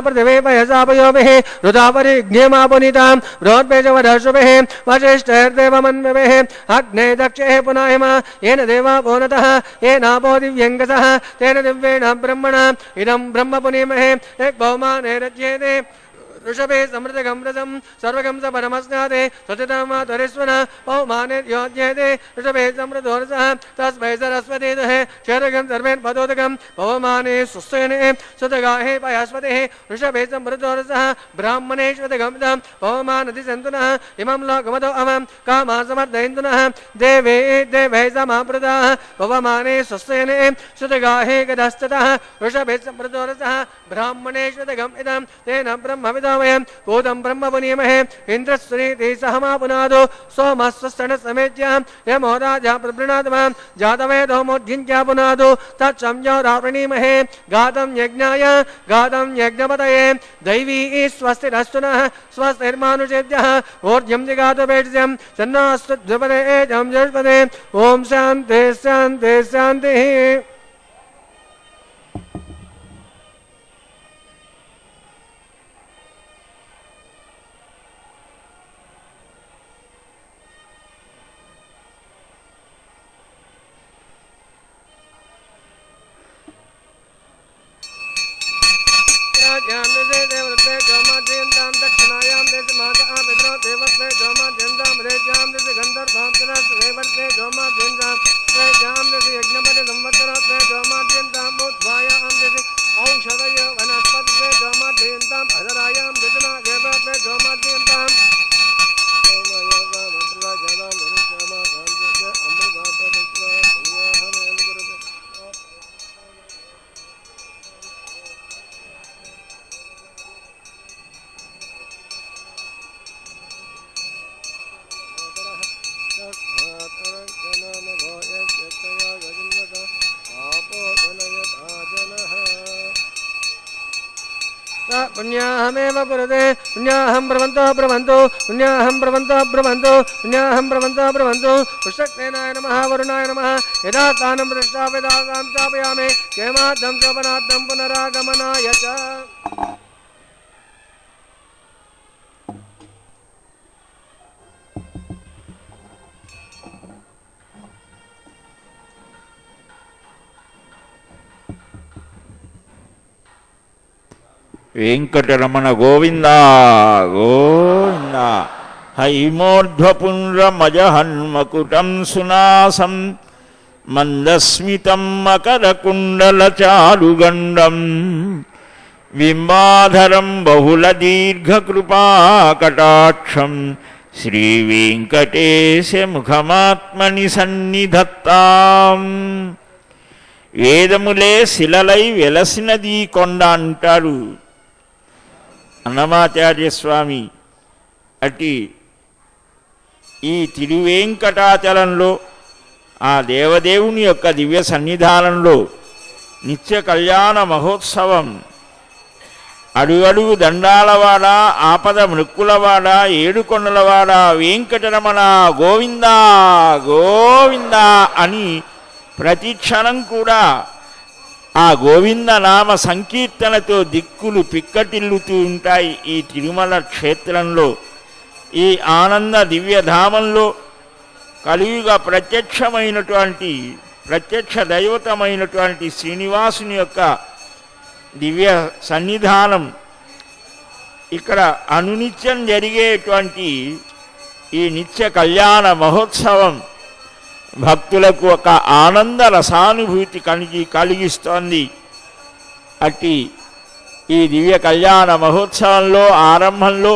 पृथिवी पयसापयोभिः रुदापरिघ्न्यमापुनीतां बृहद्बीजवधश्रुभिः वसिष्ठैर्देवमन्विभिः अग्ने दक्षेः पुनः हिम येन देवा भुवनतः येनापो दिव्यङ्गसः तेन दिव्येण ब्रह्मणा इदं ब्रह्म पुनीमहे यद्भौमानेरज्येते ऋषभे समृद्धगम्रजं सर्वगं स परमस्नाते स्वतितमात्वरेश्वरः पौमाने योज्येते ऋषभे समृद्धोरसः तस्मै सरस्वती दुहे क्षेत्रगं सर्वेन् पदोदकं पवमाने सुस्तेने सुतगाहे पयास्पतिः ऋषभे समृद्धोरसः ब्राह्मणेश्वतगम्दं पवमानतिसन्तुनः इमं लोकमतो अवं कामा समर्दयन्तुनः देवे देवै समापृताः पवमाने सुस्तेने सुतगाहे गदस्ततः ऋषभे समृद्धोरसः ब्राह्मणेश्वतगं इदं तेन ब्रह्मविद वयं भूतं ब्रह्म पुनीमहे इन्द्रस्वनीति सहमा पुनादो सोमस्वस्तन समेज्यां यमो राजा प्रवृणात्मां जातवेदोमोद्यञ्चा पुनादो तत्संयो रावृणीमहे गातं यज्ञाय गातं यज्ञपतये दैवी स्वस्तिरस्तु नः स्वस्तिर्मानुषेभ्यः ऊर्जं जिगातुपेट्स्यं सन्नास्तु द्विपदे जं जष्पदे ॐ शान्ति शान्ति शान्तिः दक्षिणायां देशमाता पितरो देवत्वे जोमाद्यन्तां रेज्यां देश गन्धर्वान्तरस्वेवर्ते जोमाद्यन्तां रेज्यां देश यज्ञपति संवत्सरत्वे जोमाद्यन्तां बोध्वायां देश औषधय वनस्पत्वे जोमाद्यन्तां अधरायां देशना देवत्वे जोमाद्यन्तां पुण्याहमेव कुरुते पुण्याहं ब्रवन्तो ब्रवन्तु पुण्याहं ब्रवन्तो ब्रवन्तु पुण्याहं ब्रवन्तो ब्रवन्तु पुष्टक्तेनाय नमः वरुणाय नमः यदा स्थानं पृष्ठापिदासां चापयामि केमाद्धं शोभनार्थं पुनरागमनाय च వెంకటరమణ గోవింద గోవింద హైమోర్ధ్వపుండ్రమజహన్మకుటం సునాసం మందస్మితం మకరకుండలచారుగండం బింబాధరం బహుళదీర్ఘకృపాకటాక్షం శ్రీవేంకటేశముఖమాత్మని సన్నిధత్తాం. వేదములే శిలలై వెలసినది కొండ అంటారు అన్నమాచార్య స్వామి. అట్టి ఈ తిరువేంకటాచలంలో ఆ దేవదేవుని యొక్క దివ్య సన్నిధానంలో నిత్య కళ్యాణ మహోత్సవం అడుగడుగు దండాలవాడ ఆపద మృక్కులవాడ ఏడుకొండలవాడ వెంకటరమణ గోవింద గోవింద అని ప్రతి క్షణం కూడా ఆ గోవింద నామ సంకీర్తనతో దిక్కులు పిక్కటిల్లుతూ ఉంటాయి. ఈ తిరుమల క్షేత్రంలో ఈ ఆనంద దివ్యధామంలో కలియుగ ప్రత్యక్ష దైవతమైనటువంటి శ్రీనివాసుని యొక్క దివ్య సన్నిధానం ఇక్కడ అనునిత్యం జరిగేటువంటి ఈ నిత్య కళ్యాణ మహోత్సవం భక్తులకు ఒక ఆనంద రసానుభూతి కలిగిస్తోంది. అట్టి ఈ దివ్య కళ్యాణ మహోత్సవంలో ఆరంభంలో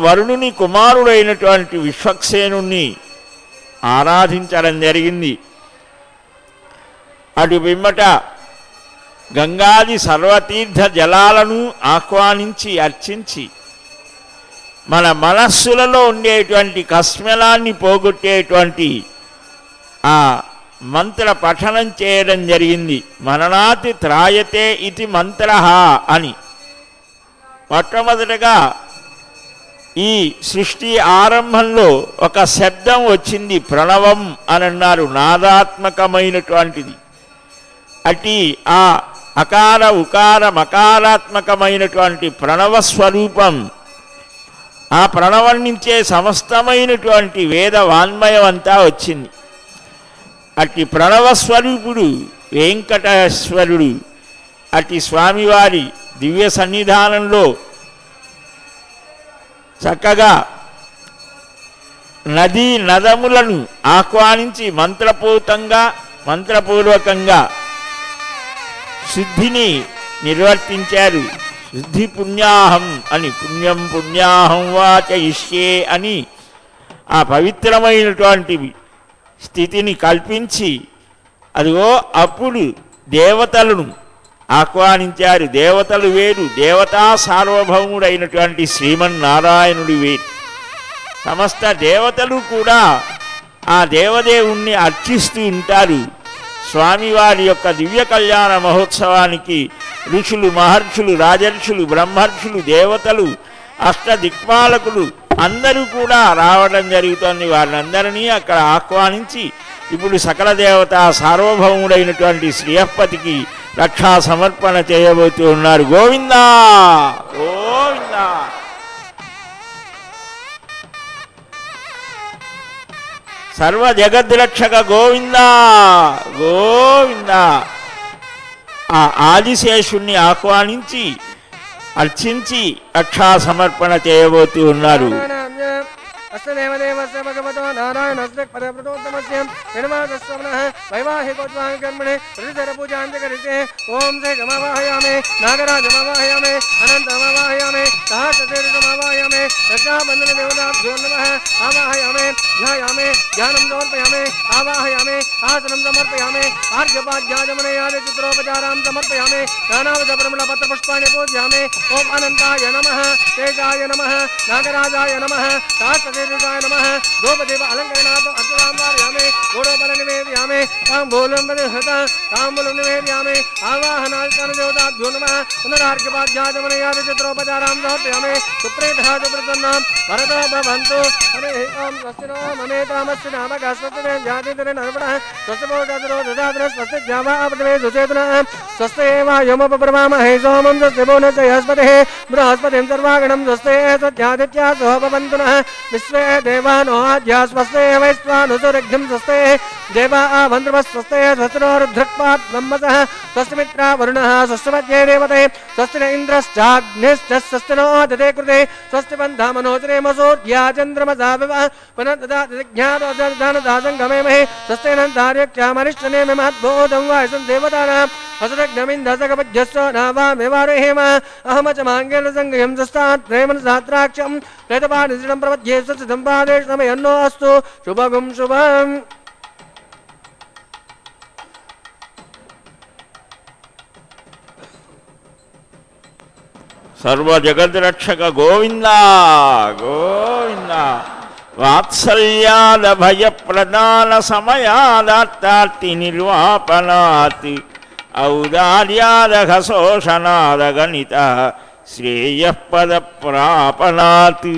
వరుణుని కుమారుడైనటువంటి విశ్వక్సేనుణ్ణి ఆరాధించడం జరిగింది. అటు పిమ్మట గంగాది సర్వతీర్థ జలాలను ఆహ్వానించి అర్చించి మన మనస్సులలో ఉండేటువంటి కస్మలాన్ని పోగొట్టేటువంటి ఆ మంత్ర పఠనం చేయడం జరిగింది. మననాతి త్రాయతే ఇది మంత్ర అని మొట్టమొదటగా ఈ సృష్టి ఆరంభంలో ఒక శబ్దం వచ్చింది, ప్రణవం అని అన్నారు, నాదాత్మకమైనటువంటిది. అట్టి ఆ అకార ఉకార మకారాత్మకమైనటువంటి ప్రణవ స్వరూపం, ఆ ప్రణవం నుంచే సమస్తమైనటువంటి వేద వాన్మయం అంతా వచ్చింది. అట్టి ప్రణవ స్వరూపుడు వెంకటేశ్వరుడు. అట్టి స్వామివారి దివ్య సన్నిధానంలో చక్కగా నదీ నదములను ఆహ్వానించి మంత్రపూర్వకంగా శుద్ధిని నిర్వర్తించారు. శుద్ధి పుణ్యాహం అని, పుణ్యం పుణ్యాహం వాచయిష్యే అని ఆ పవిత్రమైనటువంటి స్థితిని కల్పించి, అదిగో అప్పుడు దేవతలను ఆహ్వానించారు. దేవతలు వేరు, దేవతా సార్వభౌముడైనటువంటి శ్రీమన్నారాయణుడు వేరు. సమస్త దేవతలు కూడా ఆ దేవదేవుణ్ణి అర్చిస్తూ ఉంటారు. స్వామివారి యొక్క దివ్య కళ్యాణ మహోత్సవానికి ఋషులు, మహర్షులు, రాజర్షులు, బ్రహ్మర్షులు, దేవతలు, అష్టదిక్పాలకులు అందరూ కూడా రావడం జరుగుతుంది. వాళ్ళందరినీ అక్కడ ఆహ్వానించి ఇప్పుడు సకల దేవతా సార్వభౌముడైనటువంటి శ్రీహస్పతికి రక్షా సమర్పణ చేయబోతూ ఉన్నారు. గోవిందా గోవిందా. సర్వ జగద్రక్షక గోవిందా గోవిందా. ఆ ఆదిశేషుణ్ణి ఆహ్వానించి అర్చించి రక్షా సమర్పణ చేయబోతూ ఉన్నారు. अस्य देवदेवस्य भगवतो नारायणस्य पदप्रतोत्तमस्य निर्मादस्वनः वैवाहिकोद्वाहकर्मणे ऋतरपूजाञ्जकरिते ॐ से गमवाहयामे नागराजमवाहयामे अनन्तमवाहयामे सहस्रतीर्थमवाहयामे रक्षाबन्धनदेवताभ्यो नमः आवाहयामे ध्यायामे ध्यानं समर्पयामे आवाहयामे आसनं समर्पयामे आर्घ्यपाद्याचमनयादि चित्रोपचारां समर्पयामे नानाविधपरिमलपत्रपुष्पाणि पूजयामे ॐ अनन्ताय नमः तेजाय नमः नागराजाय नमः सहस्रतीर्थाय नमः गोपदेव अलङ्करणार्थम् अर्चनां कारयामे घोडोपल निवेदयामे ताम्बूलं ताम्बूलं निवेदयामे आवाहनादिदेवताभ्यो नमः पुनरार्घ्यपाद्याचमनयादि चित्रोपचारां समर्पयामे सुप्रेतः सुप्रसन्नां वरदो भवन्तु हरिः ओं स्वस्ति नो ममेतामस्य नामकः स्वस्ति जातितरे नर्मणः स्वस्ति भोजतरो ददातरः स्वस्ति ज्ञावापदवे सुचेतनः स्वस्ति वायुमपब्रवामहे सोमं स्वस्ति भुवनस्य बृहस्पतिः बृहस्पतिं सर्वागणं स्वस्ति सत्यादित्या सह भवन्तु नः विश्वे देवानो आद्या स्वस्ते वैश्वानुसुरघ्यं स्वस्ते देवा वन्द्रवस्वस्ते स्वस्तिनो रुद्रक्पात् ब्रह्मसः स्वस्ति मित्रा वरुणः स्वस्ति मध्ये देवते स्वस्ति न इन्द्रश्चाग्निश्च स्वस्ति नो दते कृते स्वस्ति बन्धा मनोजरे मसूर्या चन्द्रमसा विवः पुनः ददातिज्ञातो ददानदासङ्गमेमहे स्वस्ति नन्तार्यक्षामरिष्टने मे महद्भूतं वायुसं देवतानाम् असुरग्नमिन्दसगपज्यस्व नावामेवारेहेम अहमचमाङ्गेन सङ्गयं दस्तात् प्रेमन सात्राक्षं प्रेतपानिसृणं प्रपद्ये स्वस्य सम्पादेशमयन्नो अस्तु शुभगुं शुभम्. సర్వ జగద్రక్షక గోవిందా గోవిందా. వాత్సల్యాద భయ ప్రదాన సమయాదాత్తార్తి నిర్వాపనాత్ ఔదార్యాదఘ శోషణాదగణిత శ్రేయః పద ప్రాపనాత్.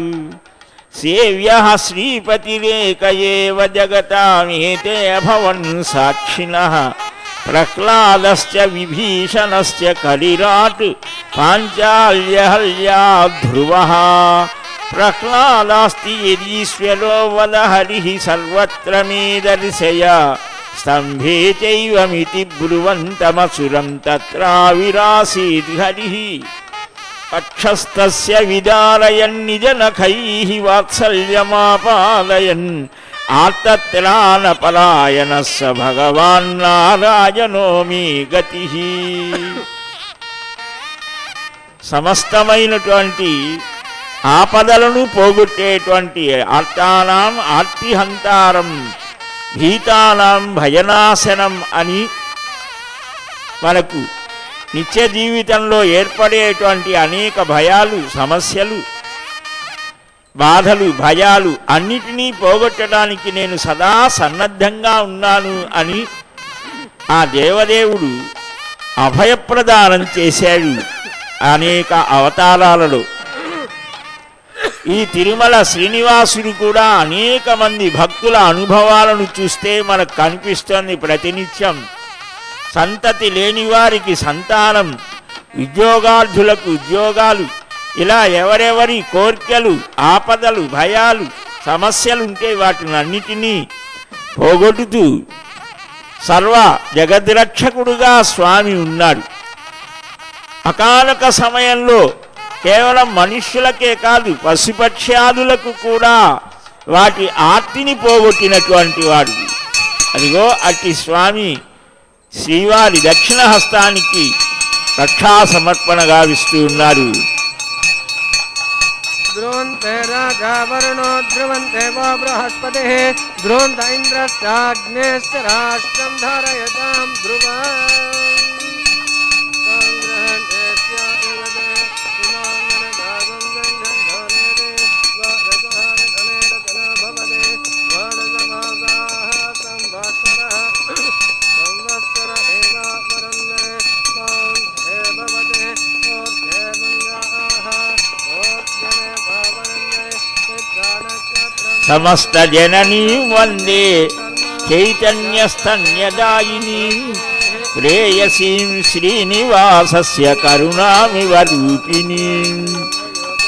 సేవ్యః శ్రీపతిరేక ఏవ జగతామేతే అభవన్ సాక్షిణః ప్రహ్లాదశ్చ విభీషణశ్చ కలిరాట్ పాంచాల్యహల్యా ధ్రువః. ప్రహ్లాదాస్తి యదీశ్వరో వద హరిః సర్వత్ర మే దర్శయ स्तंभे चैवमिति ब्रुवन्तमसुरं तत्राविरासीत् हरिः. अक्षस्तस्य विदारयन् निजनखैः वात्सल्यमापादयन् आर्तत्राणपलायनः स भगवान् नारायणो मे गतिः. సమస్తమైనటువంటి ఆపదలను పోగొట్టేటువంటి ఆర్తానాం ఆర్తిహంతారం భీతానాం భయనాశనం అని మనకు నిత్య జీవితంలో ఏర్పడేటువంటి అనేక భయాలు, సమస్యలు, బాధలు, భయాలు అన్నిటినీ పోగొట్టడానికి నేను సదా సన్నద్ధంగా ఉన్నాను అని ఆ దేవదేవుడు అభయప్రదానం చేశాడు అనేక అవతారాలలో. ఈ తిరుమల శ్రీనివాసుడు కూడా అనేక మంది భక్తుల అనుభవాలను చూస్తే మనకు కనిపిస్తోంది. ప్రతినిత్యం సంతతి లేని వారికి సంతానం, ఉద్యోగార్థులకు ఉద్యోగాలు, ఇలా ఎవరెవరి కోర్కెలు, ఆపదలు, భయాలు, సమస్యలు ఉంటే వాటిని అన్నిటినీ పోగొట్టుతూ సర్వ జగద్రక్షకుడుగా స్వామి ఉన్నాడు. అకాలక సమయంలో కేవలం మనుష్యులకే కాదు పశుపక్ష్యాదులకు కూడా వాటి ఆర్తిని పోగొట్టినటువంటి వాడు. అదిగో అట్టి స్వామి శ్రీవారి దక్షిణ హస్తానికి రక్షా సమర్పణ గావిస్తూ ఉన్నారు. ధ్రువంతే రాజా వరుణో ధ్రువంతే వో బృహస్పతిః ధ్రువంత ఇంద్రశ్చాగ్నేశ్చ రాష్ట్రం ధారయతాం ధ్రువం సమస్త జననీ వందే చైతన్యస్తన్యదాయిని ప్రేయసీం శ్రీనివాసస్య కరుణామివ రూపిణి.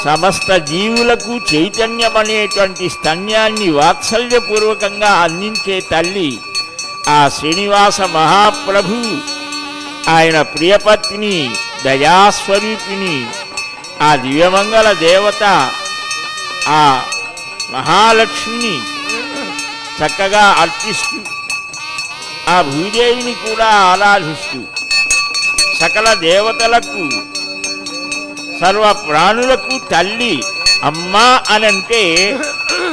సమస్త జీవులకు చైతన్యమనేటువంటి స్తన్యాన్ని వాత్సల్యపూర్వకంగా అందించే తల్లి ఆ శ్రీనివాస మహాప్రభు, ఆయన ప్రియపత్ని దయాస్వరూపిణి, ఆ దివ్యమంగళ దేవత ఆ మహాలక్ష్మిని చక్కగా అర్చిస్తూ ఆ భూదేవిని కూడా ఆరాధిస్తూ సకల దేవతలకు సర్వ ప్రాణులకు తల్లి అమ్మ అనంటే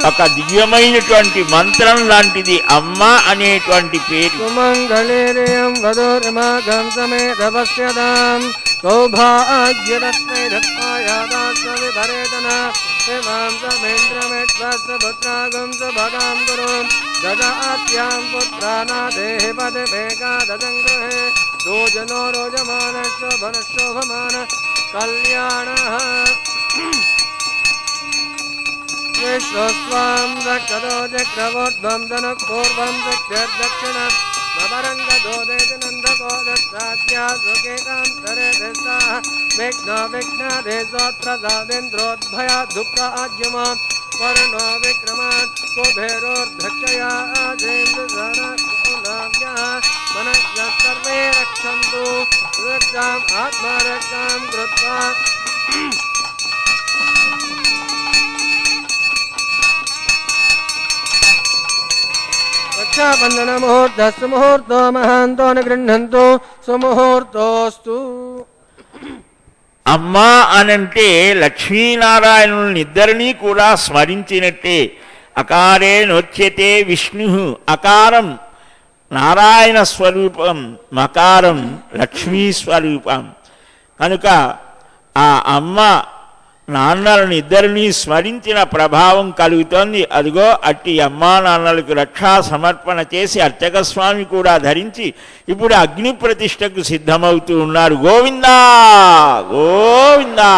ఒక దివ్యమైనటువంటి మంత్రం లాంటిది అమ్మ అనేటువంటి పేరు. సుమంగళేరయం వదోర్మాగం సమేధవస్యదాం సౌభాగ్యరస్మై దత్తాయాదాస్మి భరేతన శ్రీమాం సమేంద్రమేత్వస్య పుత్రాగం సభగాం గురుం దదాత్యాం పుత్రానాదేహి పదే వేగాదజం గృహే రోజనో రోజమానశ్చ భనశోభమాన కళ్యాణః విశ్వస్వాం దక్షదో చక్రవోద్భం ధనపూర్వం దక్షిణ మమరంగదోదేజనందకో దత్తాద్యా సుకేతాంతరే దశాః విఘ్నో విఘ్నదేశోత్రదాదేంద్రోద్భయా దుఃఖ ఆజ్యమా వర్ణో విక్రమాన్ కుబేరోర్ధక్షయా ఆజేంద్రధనవ్యః మనః సర్వే రక్షन्तు రక్షాం ఆత్మరక్షాం కృత్వా రక్షాబంధన ముహూర్తస్సు ముహూర్తో మహాంతో గృహంతో సుముహూర్తోస్తు. అమ్మా అనంటే లక్ష్మీనారాయణుల్ని ఇద్దరినీ కూడా స్మరించినట్టే. అకారే నోచ్యతే విష్ణు, అకారం నారాయణ స్వరూపం, మకారం లక్ష్మీ స్వరూపం. కనుక ఆ అమ్మ నాన్నలను ఇద్దరినీ స్మరించిన ప్రభావం కలుగుతోంది. అదిగో అట్టి అమ్మా నాన్నలకు రక్షా సమర్పణ చేసి అర్చక స్వామి కూడా ధరించి ఇప్పుడు అగ్ని ప్రతిష్టకు సిద్ధమవుతూ ఉన్నారు. గోవిందా గోవిందా.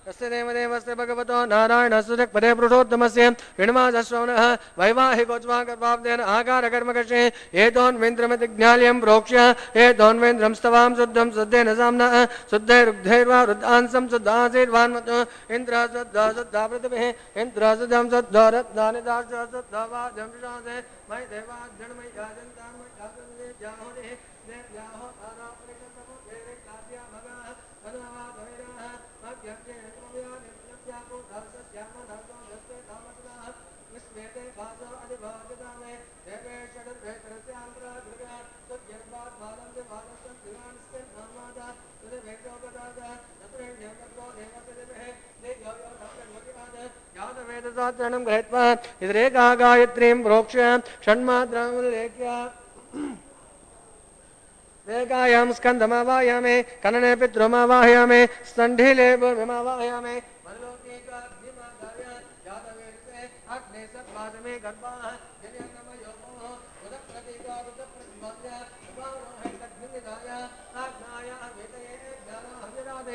तस्य देवदेवस्य भगवतो नारायणस्य जगपदे पुरुषोत्तमस्य ऋणमासश्रवणः वैवाहिकोज्वागर्भाब्देन आकारकर्मकर्षे एतोन्वेन्द्रमतिज्ञाल्यं प्रोक्ष्य एतोन्वेन्द्रं स्तवां शुद्धं शुद्धेन साम्नः शुद्धैरुग्धैर्वा रुद्धांसं शुद्धासीर्वान्मतो इन्द्रः शुद्धा शुद्धा पृथिवीः इन्द्रः शुद्धं शुद्धो रत्नानि दास्य शुद्धा वाजं विशासे मयि देवाज्जनमयि याजन्तां मयि याजन्ते जाहोनिः देव्याहो तारापरिकल्पमो देवे काव्या भगः तदावादवेरः अज्ञप्ये गृहीत्वा इदरेका गायत्रीं प्रोक्ष्य षण्मात्रामुल्लेख्य वेगायां स्कन्दमावाहयामि कनने पितृमावाहयामि स्तण्ढिले भूमिमावाहयामि मल्लोकीकाग्निमादाय जातवेदसे अग्ने सत्पादमे गर्भाः जन्यनमयोः उदप्रतीकारुदप्रतिभाय उपारोहे तग्निदाय आज्ञाय वेदये ज्ञानहविराज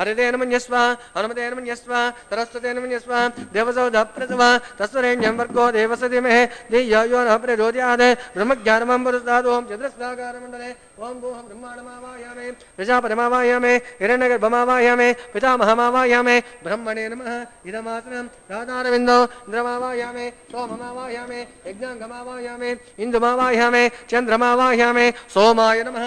हरितेन मन्यस्व हनुमतेन मन्यस्व सरस्वतेन मन्यस्व देवसौधप्रसव तस्वरेण्यं वर्गो देवस्य धीमहि धियो यो नः प्रचोदयात् ब्रह्मज्ञानमं पुरस्तात् ओं चतुस्राकारमण्डले ओं भूः ब्रह्माण्डमावाहयामि प्रजापतिमावाहयामि हिरण्यगर्भमावाहयामि पितामहमावाहयामि ब्रह्मणे नमः इदमासनं राधारविन्दौ इन्द्रमावाहयामि सोममावाहयामि यज्ञाङ्गमावाहयामि इन्दुमावाहयामि चन्द्रमावाहयामि सोमाय नमः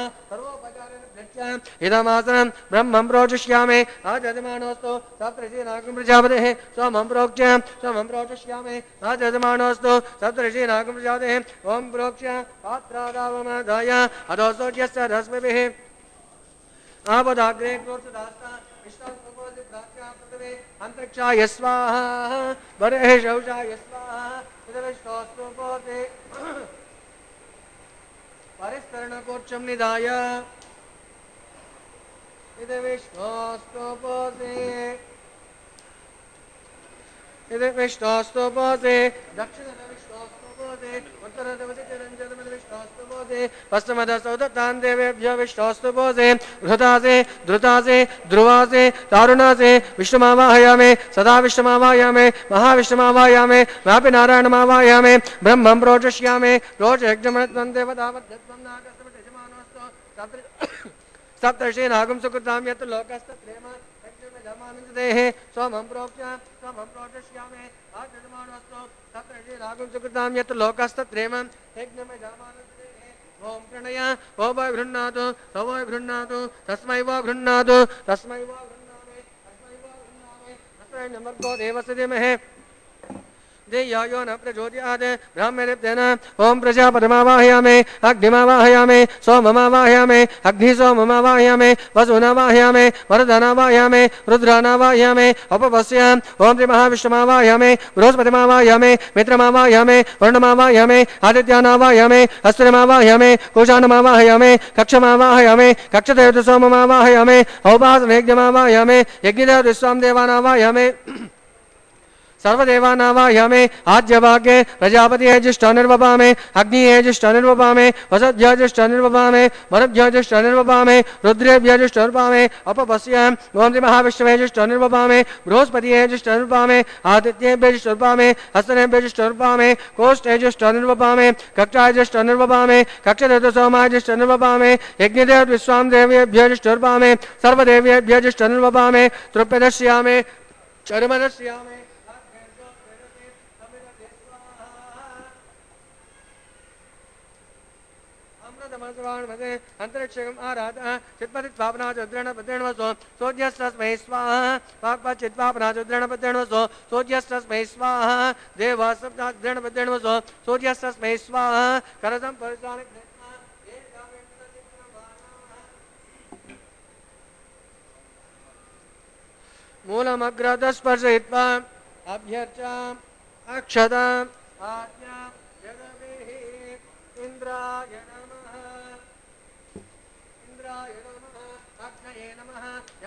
इदमासनं ब्रह्मं प्रोचिष्यामि आजयमानोऽस्तु सप्तऋषीनागं प्रजापतेः सोमं प्रोक्ष्य सोमं प्रोचिष्यामि आजयमानोऽस्तु सप्तऋषीनागं प्रजापतेः ओं प्रोक्ष्य पात्रादावमदाय अधो सूर्यस्य रश्मिभिः आपदाग्रे क्रोधदास्ता अंतरिक्षाय स्वाहा बरेः शौचाय स्वाहा इदविष्टोस्तुपोते परिस्तरणकोर्चं निधाय विष्णोस्तुपोते दक्षिणविष्णोस्तुपोते उत्तरदवतिरञ्जनविष्णोस्तुपोते पश्चिमदसौदत्तान् देवेभ्यो विष्णोस्तुपोते घृतासे धृतासे ध्रुवासे तारुणासे विष्णुमावाहयामि सदा विष्णुमावाहयामि महाविष्णुमावाहयामि व्यापि नारायणमावाहयामि ब्रह्मं प्रोचिष्यामि रोचयज्ञमनत्वं देवतावद्यत्वं नागस्तमतिजमानोऽस्तु सप्तर्षीनागं सुकृतां यत् लोकस्तत्रेम यज्ञमजमानन्ददेः सोमं प्रोक्ष्य सोमं प्रोचिष्यामि आजयमानोऽस्तु सप्तर्षीनागं सुकृतां यत् लोकस्तत्रेम यज्ञमजमानन्ददेः ओं प्रणय ओ वै गृह्णातु स वै गृह्णातु तस्मै वो गृह्णातु तस्मै वो गृह्णामि तस्मै नमर्गो देवस्य धीमहि धियो यो न प्रचोदयात् ब्राह्मणेभ्यः ओं प्रजापतिमावाहयामि अग्निमावाहयामि सोममावाहयामि अग्निसोममावाहयामि वसुनावाहयामि वरदानावाहयामि रुद्रानावाहयामि अपवस्याम् ओं श्रीमहाविष्णुमावाहयामि बृहस्पतिमावाहयामि मित्रमावाहयामि वर्णमावाहयामि आदित्यानावाहयामि अस्त्रमावाहयामि कुशानमावाहयामि कक्षमावाहयामि कक्षदेवतसोममावाहयामि औपासनयज्ञमावाहयामि यज्ञदेवविश्वां देवानावाहयामि सर्वदेवानावाहयामि आद्यभागे प्रजापतिः ज्येष्ठानिर्वपामि अग्निः ज्येष्ठानिर्वपामि वसुभ्यः ज्येष्ठानिर्वपामि वरुभ्यः ज्येष्ठानिर्वपामि रुद्रेभ्यः ज्येष्ठानिर्वपामि अपपश्याम् ओं श्रीमहाविष्णवे ज्येष्ठानिर्वपामि बृहस्पतिः ज्येष्ठानिर्वपामि आदित्येभ्यः ज्येष्ठानिर्वपामि हस्तनेभ्यः ज्येष्ठानिर्वपामि कोष्ठे ज्येष्ठानिर्वपामि कक्षाय ज्येष्ठानिर्वपामि कक्षदेवतसोमाय ज्येष्ठानिर्वपामि यज्ञदेवविश्वां देवेभ्यः ज्येष्ठानिर्वपामि सर्वदेवेभ्यः ज्येष्ठानिर्वपामि तृप्यदर्शयामि चर्मदर्शयामि अंतरिक्षम् आराधः चित्पतित्वापनाचुद्रणपद्रणवसो सोऽज्यस्तस्मै स्वाहा पाक्पचित्वापनाचुद्रणपद्रणवसो सोऽज्यस्तस्मै स्वाहा देवासप्ताद्रणपद्रणवसो सोऽज्यस्तस्मै स्वाहा करतं परिचालक मूलमग्रदस्पर्शयित्वा अभ्यर्चाम् अक्षताम् आज्ञां जगवेः इंद्राय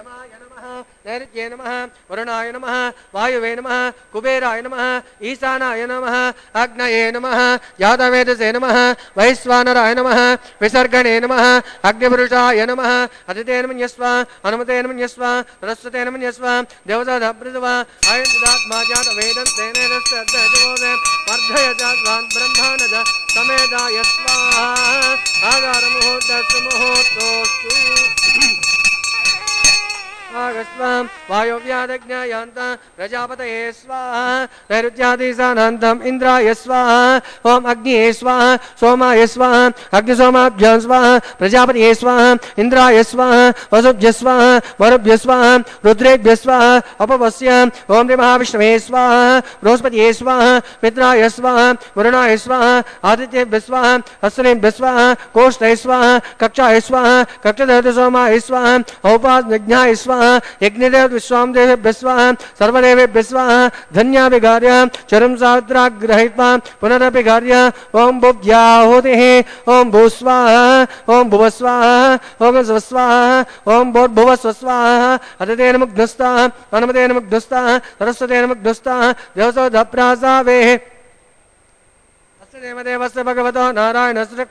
यमाय नमः नैऋत्ये नमः वरुणाय नमः वायुवे नमः कुबेराय नमः ईशानाय नमः अग्नये नमः यादवेदसे नमः वैश्वानराय नमः विसर्गणे नमः अग्निपुरुषाय नमः अदितेन मन्यस्व हनुमतेन मन्यस्व सरस्वतेन मन्यस्व देवताभृतव आयन्दात्मा जातवेदन्तेनेनस्य अध्ययजवोदे वर्धयजात्वान् ब्रह्माणज समेदाय स्वाहा आगारमुहूर्तस्तु मुहूर्तोऽस्तु आगस्वां वायुव्यादज्ञायान्ता प्रजापतये स्वाहा नैऋत्यादिशानान्तम् इन्द्राय स्वाहा ओम अग्निये स्वाहा सोमाय स्वाहा अग्निसोमाभ्यां स्वाहा प्रजापतये स्वाहा इंद्राय स्वाहा वसुभ्यः स्वाहा वरुभ्यः स्वाहा रुद्रेभ्यः स्वाहा अपवस्याम् ओम महाविष्णवे स्वाहा बृहस्पतये स्वाहा मित्राय स्वाहा वरुणाय स्वाहा आदित्येभ्यः स्वाहा हस्तनेभ्यः स्वाहा कोष्ठये स्वाहा कक्षाय स्वाहा कक्षदेवतसोमाय स्वाहा औपासनज्ञाय स्वाहा यज्ञदेव विश्वां देवेभ्यः स्वाहा सर्वदेवेभ्यः स्वाहा धन्याभिगार्य चरं सात्राग्रहीत्वा पुनरभिगार्य ओं भुव्याहुतिः ओं भूस्वाहा ओं भुवस्वाहा ओं स्वस्वाहा ओं भूर्भुवस्वस्वाहा अदितेन मुग्धस्ताः अनुमतेन मुग्धस्ताः सरस्वतेन मुग्धस्ताः देवसोदप्रासावेः देवदेवस्य भगवतो नारायणस्य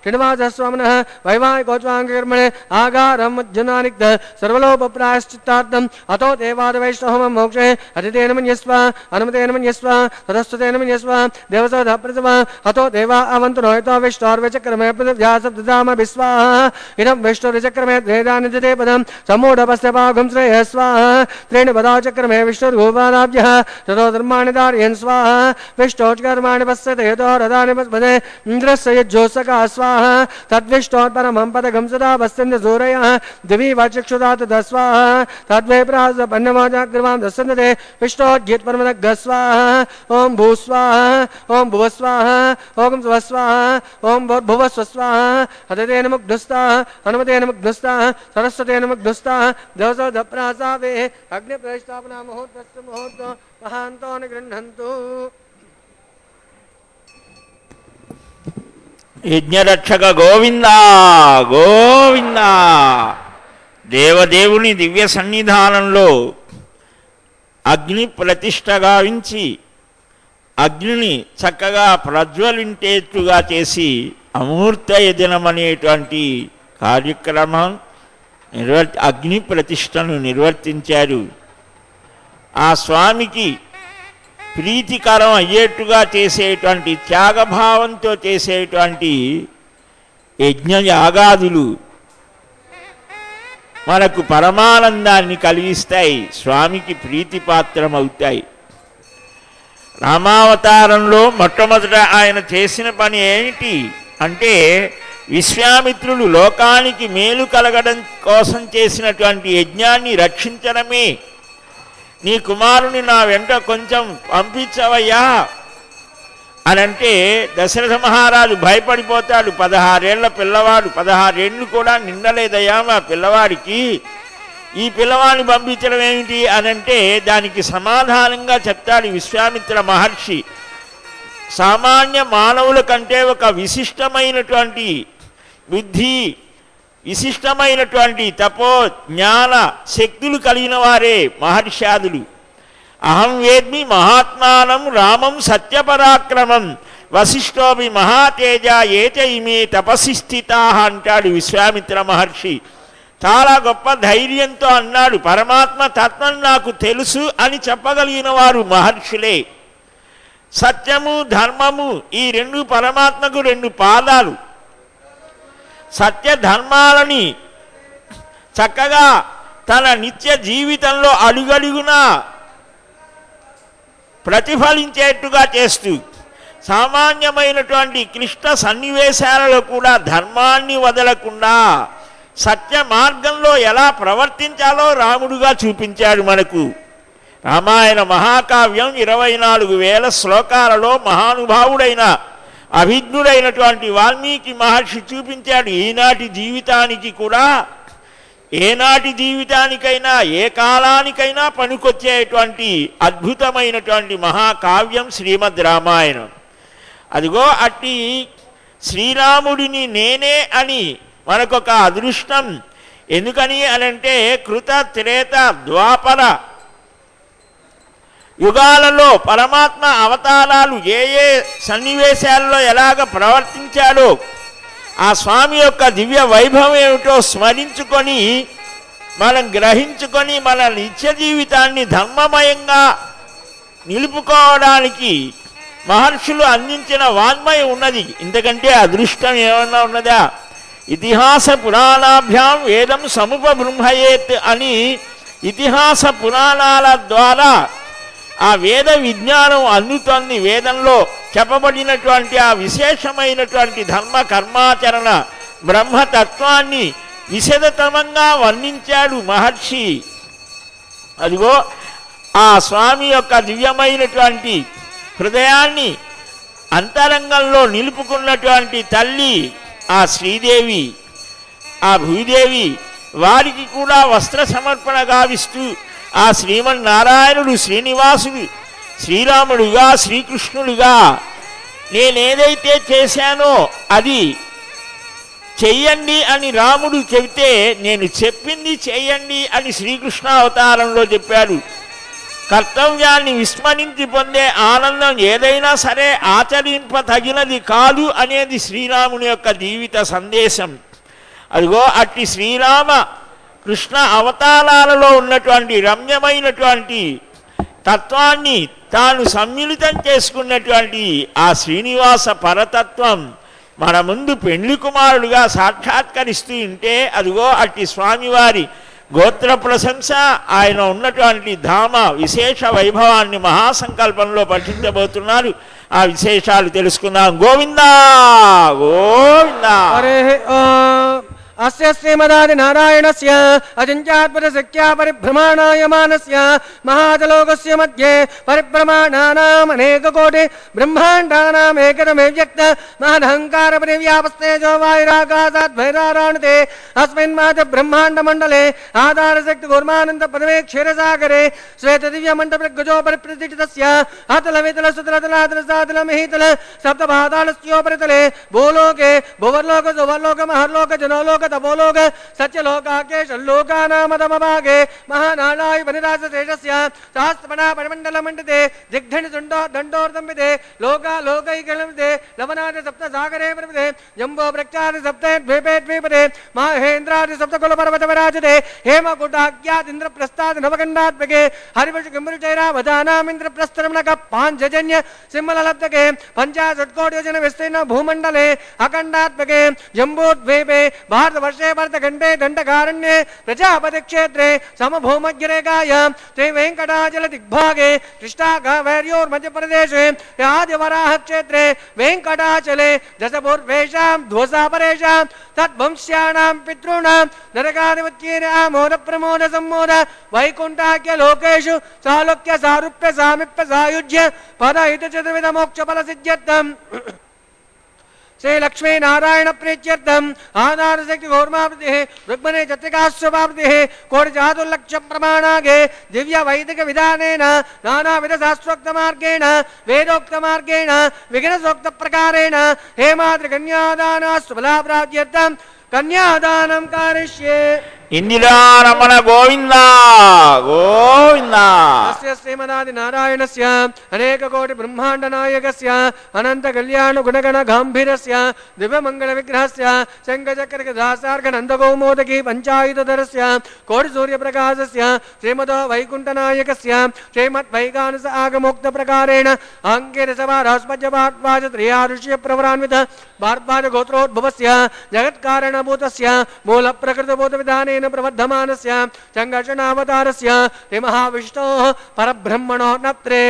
श्रीनिवासस्वामिनः वैवाहिकोच्वाङ्गकर्मणे आगारमज्जनानिग्ध सर्वलोपप्रायश्चित्तार्थम् अतो देवादवैष्णवं मोक्षे अतिथेन मन्यस्व अनुमतेन मन्यस्व ततस्तेन मन्यस्व देवसोधप्रथम अतो देवा अवन्तु नोयतो विष्णोर्वचक्रमे पृथिव्यासब्दधाम विस्वाहा इदं विष्णुर्चक्रमे वेदानि दते पदं सम्मूढपस्य पागुं श्रेयः स्वाहा त्रीणि पदा चक्रमे विष्णुर्गोपादाभ्यः ततो धर्माणि धारयन् स्वाहा विष्णोच्कर्माणि पश्यते यतो रथानि पद्मते इन्द्रस्य यज्जोत्सका स्वाहा तद्विष्णोत्परमं पदकं सदा पश्यन्ति सूरयः दिवि वाचक्षुधा तदा स्वाहा तद्वै प्रासपन्नमोजाग्रवां दस्यन्ते विष्णोद्गीतपरमदग्ग स्वाहा ॐ भूस्वाहा ॐ भुवस्वाहा ॐ स्वस्वाहा ॐ भुवस्वस्वाहा हततेन मुग्धस्ताः हनुमतेन मुग्धस्ताः सरस्वतेन मुग्धस्ताः देवसोधप्रासावे अग्निप्रतिष्ठापना मुहूर्तस्य मुहूर्तो महान्तो निगृह्णन्तु యజ్ఞరక్షక గోవింద గోవింద. దేవదేవుని దివ్య సన్నిధానంలో అగ్ని ప్రతిష్ట గావించి అగ్నిని చక్కగా ప్రజ్వలించేట్టుగా చేసి అమూర్త యజనం అనేటువంటి కార్యక్రమం అగ్ని ప్రతిష్టను నిర్వర్తించారు. ఆ స్వామికి ప్రీతికరం అయ్యేట్టుగా చేసేటువంటి త్యాగభావంతో చేసేటువంటి యజ్ఞయాగాదులు మనకు పరమానందాన్ని కలిగిస్తాయి, స్వామికి ప్రీతిపాత్రమవుతాయి. రామావతారంలో మొట్టమొదట ఆయన చేసిన పని ఏమిటి అంటే విశ్వామిత్రులు లోకానికి మేలు కలగడం కోసం చేసినటువంటి యజ్ఞాన్ని రక్షించడమే. నీ కుమారుని నా వెంట కొంచెం పంపించవయ్యా అనంటే దశరథ మహారాజు భయపడిపోతాడు. 16 ఏళ్ల పిల్లవాడు, 16 ఏళ్ళు కూడా నిండలేదయ్యా మా పిల్లవాడికి, ఈ పిల్లవాడిని పంపించడం ఏమిటి అనంటే దానికి సమాధానంగా చెప్తాడు విశ్వామిత్ర మహర్షి. సామాన్య మానవుల కంటే ఒక విశిష్టమైనటువంటి బుద్ధి, విశిష్టమైనటువంటి తపో జ్ఞాన శక్తులు కలిగిన వారే మహర్షాదులు. అహం వేద్మి మహాత్మానం రామం సత్యపరాక్రమం వశిష్ఠోమి మహాతేజ ఏత ఇమే తపసి స్థితా అంటాడు విశ్వామిత్ర మహర్షి. చాలా గొప్ప ధైర్యంతో అన్నాడు, పరమాత్మ తత్వం నాకు తెలుసు అని చెప్పగలిగిన వారు మహర్షులే. సత్యము ధర్మము ఈ రెండు పరమాత్మకు 2 పాదాలు. సత్య ధర్మాలని చక్కగా తన నిత్య జీవితంలో అడుగడుగునా ప్రతిఫలించేట్టుగా చేస్తూ సామాన్యమైనటువంటి క్లిష్ట సన్నివేశాలలో కూడా ధర్మాన్ని వదలకుండా సత్య మార్గంలో ఎలా ప్రవర్తించాలో రాముడుగా చూపించాడు మనకు. రామాయణ మహాకావ్యం 24,000 శ్లోకాలలో మహానుభావుడైన అభిజ్ఞుడైనటువంటి వాల్మీకి మహర్షి చూపించాడు. ఈనాటి జీవితానికి కూడా, ఏనాటి జీవితానికైనా ఏ కాలానికైనా పనికొచ్చేటువంటి అద్భుతమైనటువంటి మహాకావ్యం శ్రీమద్ రామాయణం. అదిగో అట్టి శ్రీరాముడిని నేనే అని మనకొక అదృష్టం. ఎందుకని అనంటే కృత త్రేత ద్వాపర యుగాలలో పరమాత్మ అవతారాలు ఏ ఏ సన్నివేశాల్లో ఎలాగ ప్రవర్తించాడో ఆ స్వామి యొక్క దివ్య వైభవం ఏమిటో స్మరించుకొని మనం గ్రహించుకొని మన నిత్య జీవితాన్ని ధర్మమయంగా నిలుపుకోవడానికి మహర్షులు అందించిన వాన్మయం ఉన్నది. ఇంతకంటే అదృష్టం ఏమన్నా ఉన్నదా? ఇతిహాస పురాణాభ్యాం వేదం సముపబృంహయేత్ అని ఇతిహాస పురాణాల ద్వారా ఆ వేద విజ్ఞానం అందుతోంది. వేదంలో చెప్పబడినటువంటి ఆ విశేషమైనటువంటి ధర్మ కర్మాచరణ బ్రహ్మతత్వాన్ని విశదతమంగా వర్ణించాడు మహర్షి. అదిగో ఆ స్వామి యొక్క దివ్యమైనటువంటి హృదయాన్ని అంతరంగంలో నిలుపుకున్నటువంటి తల్లి ఆ శ్రీదేవి, ఆ భూదేవి, వారికి కూడా వస్త్ర సమర్పణ గావిస్తూ ఆ శ్రీమన్నారాయణుడు శ్రీనివాసుడు శ్రీరాముడుగా శ్రీకృష్ణుడుగా నేనేదైతే చేశానో అది చెయ్యండి అని రాముడు చెబితే నేను చెప్పింది చెయ్యండి అని శ్రీకృష్ణ అవతారంలో చెప్పాడు. కర్తవ్యాన్ని విస్మరించి పొందే ఆనందం ఏదైనా సరే ఆచరింప తగినది కాదు అనేది శ్రీరాముని యొక్క జీవిత సందేశం. అదిగో అట్టి శ్రీరామ కృష్ణ అవతారాలలో ఉన్నటువంటి రమ్యమైనటువంటి తత్వాన్ని తాను సమ్మిళితం చేసుకున్నటువంటి ఆ శ్రీనివాస పరతత్వం మన ముందు పెండ్లి కుమారుడుగా సాక్షాత్కరిస్తూ ఉంటే అదిగో అట్టి స్వామివారి గోత్ర ప్రశంస, ఆయన ఉన్నటువంటి ధామ విశేష వైభవాన్ని మహాసంకల్పంలో పఠించబోతున్నారు. ఆ విశేషాలు తెలుసుకుందాం. గోవిందా గోవిందా. అస్య శ్రీమదాది నారాయణస్య అచింత్యాద్భుత శక్త్యా పరిభ్రమాణాయమానస్య మహాజలోకస్య మధ్యే పరిభ్రమాణానాం అనేకకోటి బ్రహ్మాండానాం ఏకదమే వ్యక్త మహదహంకార పరివ్యాపస్తేజో వాయురాకాశాద్భైరారాణతే అస్మిన్ మాత బ్రహ్మాండ మండలే ఆధారశక్తి కూర్మానంద పదవే క్షీరసాగరే శ్వేత దివ్య మండప గజో పరిప్రతిష్ఠితస్య అతల వితల సుతలతలాతల సాతల మహీతల సప్త పాతాళస్యోపరితలే భూలోకే భువర్లోక సువర్లోక మహర్లోక జనోలోక తపోలోక సత్యలోకాకేశ లోకానామదమభాగే మహానాళాయ వనిరాజశేషస్య సహస్రపణా పరిమండల మండితే దిగ్ధని దండోర్దంబితే లోకైకలమితే లవనాది సప్త సాగరే ప్రమితే జంబో ప్రఖ్యాతి సప్తే ద్వీపే ద్వీపదే మహేంద్రాది సప్తకుల పర్వత విరాజతే హేమకుటాఖ్యాదింద్ర ప్రస్థాది నవకండాత్మకే హరివశు కింబురుచైరావధానామింద్ర ప్రస్థరమణక పాంచజన్య సింహలబ్ధకే పంచాశత్కోటి యోజన విస్తీర్ణ భూమండలే అఖండాత్మకే జంబోద్వీపే భారతవర్షే భరతఖండే దండకారణ్యే ప్రజాపతి క్షేత్రే సమభూమగ్రేకాయాం శ్రీ వెంకటాచల దిగ్భాగే కృష్ణాఘావైర్యోర్ మధ్యప్రదేశే ఆదివరాహ క్షేత్రే వెంకటాచలే దశపూర్వేషాం ధ్వసాపరేషాం తద్వంశ్యానాం పితॄణాం నరకాధిపత్యేన ఆమోద ప్రమోద సమ్మోద వైకుంఠాఖ్య లోకేషు సాలోక్య సారూప్య సామిప్య సాయుజ్య పదహిత చతుర్విధ మోక్ష ఫల సిద్ధ్యర్థం శ్రీ లక్ష్మీ నారాయణ ప్రీత్యర్థం ఆధారశక్తి గౌర్మావృతి రుగ్మనే చత్రికాశ్వభావృతి కోటి చాతుర్లక్ష ప్రమాణాగే దివ్య వైదిక విధానేన నానావిధ శాస్త్రోక్త మార్గేణ వేదోక్త మార్గేణ విఘ్నసోక్త ప్రకారేణ హేమాద్రి కన్యాదానాస్వలాప్రాప్త్యర్థం కన్యాదానం కారిష్యే. ఇందిరారమణ గోవిందా గోవిందా. అస్య శ్రీమదాది నారాయణస్య అనేక కోటి బ్రహ్మాండ నాయకస్య అనంత కళ్యాణ గుణగణ గాంభీరస్య దివ్య మంగళ విగ్రహస్య శంఖచక్ర దాసార్ఘ నందగౌమోదకి పంచాయుధరస్య కోటి సూర్య ప్రకాశస్య శ్రీమదో వైకుంఠ నాయకస్య శ్రీమద్ వైగానస ఆగమోక్త ప్రకారేణ అంకిరసవారాస్మజ్జపాద్వాజ త్రియారుష్య ప్రవరాన్విత భార్ద్వాజ గోత్రోద్భవస్య జగత్కారణభూతస్య మూల ప్రకృతభూత విధానే ప్రవర్ధమానస్య సంఘర్షణావతారస్య శ్రీ మహావిష్ణోః పరబ్రహ్మణో నత్రే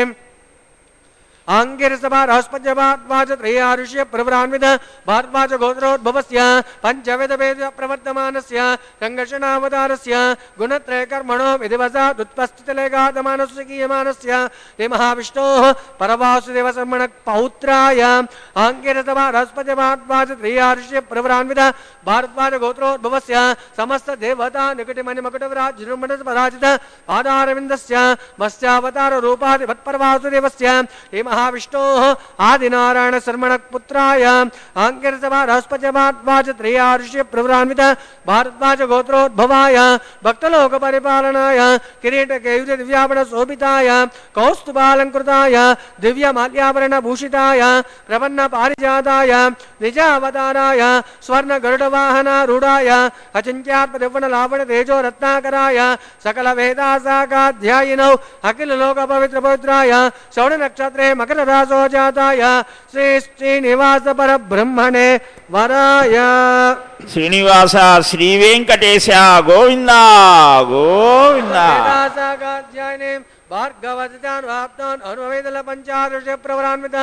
ఆంగిరసభారాస్పద్యవాద్వాజ త్రయారుష్య ప్రవరాన్విత భార్ద్వాజ గోత్రోద్భవస్య పంచవిధ వేద ప్రవర్ధమానస్య సంఘర్షణావతారస్య గుణత్రయ కర్మణో విధివసాద్ ఉత్పస్థితిలేఘాతమానస్య శ్రీ మహావిష్ణోః పరవాసుదేవ శర్మణ పౌత్రాయ ఆంగిరసభారాస్పద్యవాద్వాజ త్రయారుష్య ప్రవరాన్విత భారద్వాజ గోత్రోద్భవస్య సమస్త దేవతా నికటిమణి మకుటవిరాజిత పాదారవిందస్య మత్స్యావతార రూపాది భట్పరవాసుదేవస్య శ్రీ మహావిష్ణోః ఆదినారాయణ శర్మణ పుత్రాయ ఆంకిరసభారాస్పద్యవాద్వాజ త్రయారుష్య ప్రవరాన్విత భారద్వాజ గోత్రోద్భవాయ భక్తలోక పరిపాలనాయ కిరీట కేయుజ దివ్యాభరణ శోభితాయ కౌస్తుభాలంకృతాయ దివ్య మాల్యాభరణ భూషితాయ ప్రపన్న పారిజాతాయ నిజావతారాయ స్వర్ణ గరుడ వాహనారూఢాయ అచింత్యాత్మదివ్వన లావణ తేజో రత్నాకరాయ సకల వేదాసాకాధ్యాయినౌ అఖిల లోక పవిత్ర పవిత్రాయ శ్రవణ నక్షత్రే మకర రాసో జాతాయ శ్రీ శ్రీనివాస పరబ్రహ్మణే వరాయ. శ్రీనివాస శ్రీ వెంకటేశ గోవిందా గోవిందా. వేదాసాకాధ్యాయినే భార్గవతాన్ అనువేదల పంచాదశ ప్రవరాన్విత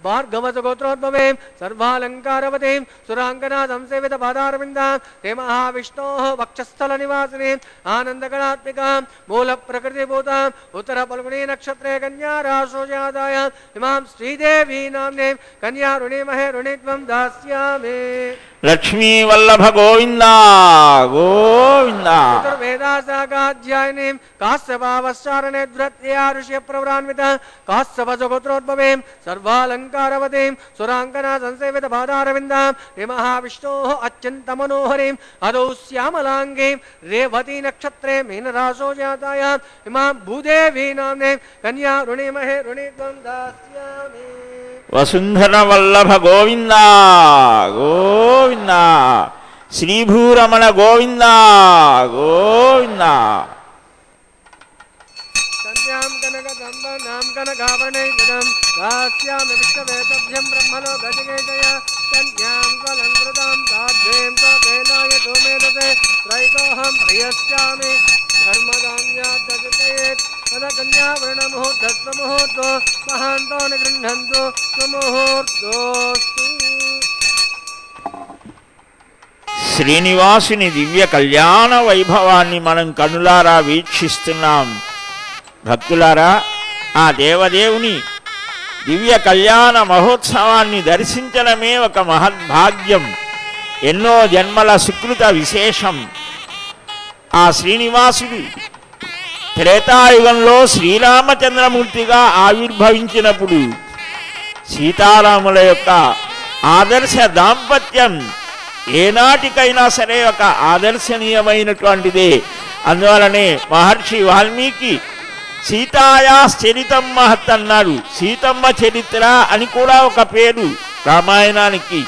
భార్గవత గోత్రోద్భవే సర్వాలంకారవతే సురాంగనా సంసేవిత పాదారవిందా హే మహావిష్ణోః వక్షస్థల నివాసిని ఆనందగణాత్మిక మూల ప్రకృతిభూత ఉత్తర పల్గుణీ నక్షత్రే కన్యా రాశో జాతాయ ఇమాం శ్రీదేవీ నామ్నే కన్యా రుణీమహే రుణిత్వం దాస్యామి. లక్ష్మీ వల్లభ గోవిందా గోవిందా. చతుర్వేదాసాకాధ్యాయిని కాశ్యపావశ్చారణే ధృత్యారుష్య ప్రవరాన్విత కాశ్యప గోత్రోద్భవే సర్వాలంకార శ్యామాంకారవతీం సురాంకనా సంసేవిత పాదారవిందాం రే మహావిష్ణోః అత్యంత మనోహరీం అదౌ శ్యామలాంగీం రేవతీ నక్షత్రే మీనరాశో జాతాయాం ఇమాం భూదేవీ నామ్నే కన్యా రుణీమహే రుణీత్వం దాస్యామి. వసుంధర వల్లభ గోవింద గోవింద, శ్రీభూరమణ గోవింద గోవింద. కన్యాం కనకదంబనాం కనకాభరణైర్గణం దాస్యామి విశ్వవేదభ్యం బ్రహ్మలో గజగేజయ కన్యాం స్వలంకృతాం సాధ్వీం స్వకేలాయ సోమేధసే త్రైతోహం ప్రియస్యామి ధర్మదాన్యాద్దజతయేత్ తద కన్యావరణముహూర్తస్వముహూర్తో మహాంతో నిగృహంతు సుముహూర్తోస్తు. శ్రీనివాసుని దివ్య కళ్యాణ వైభవాన్ని మనం కనులారా వీక్షిస్తున్నాం. భక్తులారా, ఆ దేవదేవుని దివ్య కళ్యాణ మహోత్సవాన్ని దర్శించడమే ఒక మహద్భాగ్యం, ఎన్నో జన్మల సుకృత విశేషం. ఆ శ్రీనివాసుడు త్రేతాయుగంలో శ్రీరామచంద్రమూర్తిగా ఆవిర్భవించినప్పుడు సీతారాముల యొక్క ఆదర్శ దాంపత్యం ఏనాటికైనా సరే ఒక ఆదర్శనీయమైనటువంటిదే. అందువలనే మహర్షి వాల్మీకి సీతాయాశ్చరితం మహత్ అన్నాడు. సీతమ్మ చరిత్ర అని కూడా ఒక పేరు రామాయణానికి.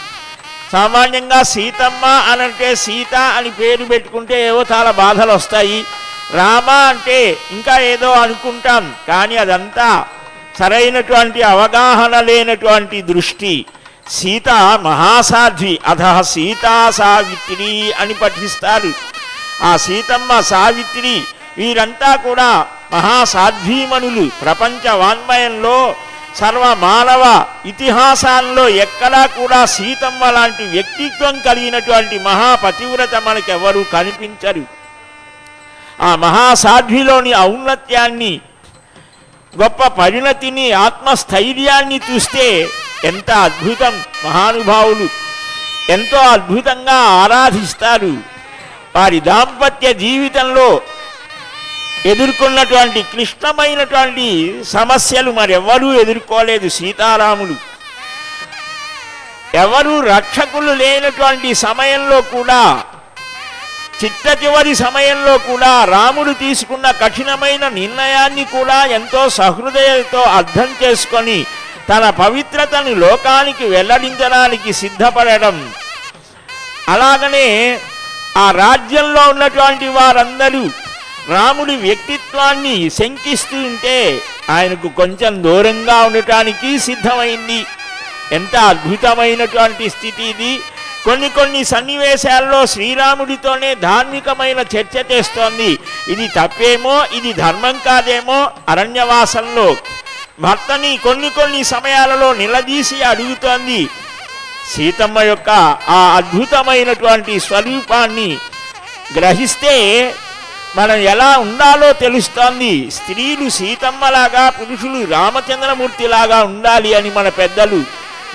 సామాన్యంగా సీతమ్మ అనంటే సీత అని పేరు పెట్టుకుంటే ఏవో చాలా బాధలు వస్తాయి. రామ అంటే ఇంకా ఏదో అనుకుంటాం, కానీ అదంతా సరైనటువంటి అవగాహన లేనటువంటి దృష్టి. సీత మహాసాధ్వి, అధః సీతా సావిత్రి అని పఠిస్తారు. ఆ సీతమ్మ, సావిత్రి వీరంతా కూడా మహాసాధ్వీమణులు. ప్రపంచ వాన్మయంలో సర్వమానవ ఇతిహాసాల్లో ఎక్కడా కూడా సీతమ్మ లాంటి వ్యక్తిత్వం కలిగినటువంటి మహాపతివ్రత మనకెవరూ కనిపించరు. ఆ మహాసాధ్విలోని ఔన్నత్యాన్ని, గొప్ప పరిణతిని, ఆత్మస్థైర్యాన్ని చూస్తే ఎంత అద్భుతం! మహానుభావులు ఎంతో అద్భుతంగా ఆరాధిస్తారు. వారి దాంపత్య జీవితంలో ఎదుర్కొన్నటువంటి క్లిష్టమైనటువంటి సమస్యలు మరెవ్వరూ ఎదుర్కోలేదు. సీతారాములు ఎవరు రక్షకులు లేనటువంటి సమయంలో కూడా, చిట్ట చివరి సమయంలో కూడా రాముడు తీసుకున్న కఠినమైన నిర్ణయాన్ని కూడా ఎంతో సహృదయంతో అర్థం చేసుకొని తన పవిత్రతను లోకానికి వెల్లడించడానికి సిద్ధపడడం. అలాగనే ఆ రాజ్యంలో ఉన్నటువంటి వారందరూ రాముడి వ్యక్తిత్వాన్ని శంకిస్తూ ఉంటే ఆయనకు కొంచెం దూరంగా ఉండటానికి సిద్ధమైంది. ఎంత అద్భుతమైనటువంటి స్థితి ఇది! కొన్ని సన్నివేశాల్లో శ్రీరాముడితోనే ధార్మికమైన చర్చ చేస్తోంది. ఇది తప్పేమో, ఇది ధర్మం కాదేమో. అరణ్యవాసంలో భర్తని కొన్ని సమయాలలో నిలదీసి అడుగుతోంది. సీతమ్మ యొక్క ఆ అద్భుతమైనటువంటి స్వరూపాన్ని గ్రహిస్తే మనం ఎలా ఉండాలో తెలుస్తోంది. స్త్రీలు సీతమ్మలాగా, పురుషులు రామచంద్రమూర్తిలాగా ఉండాలి అని మన పెద్దలు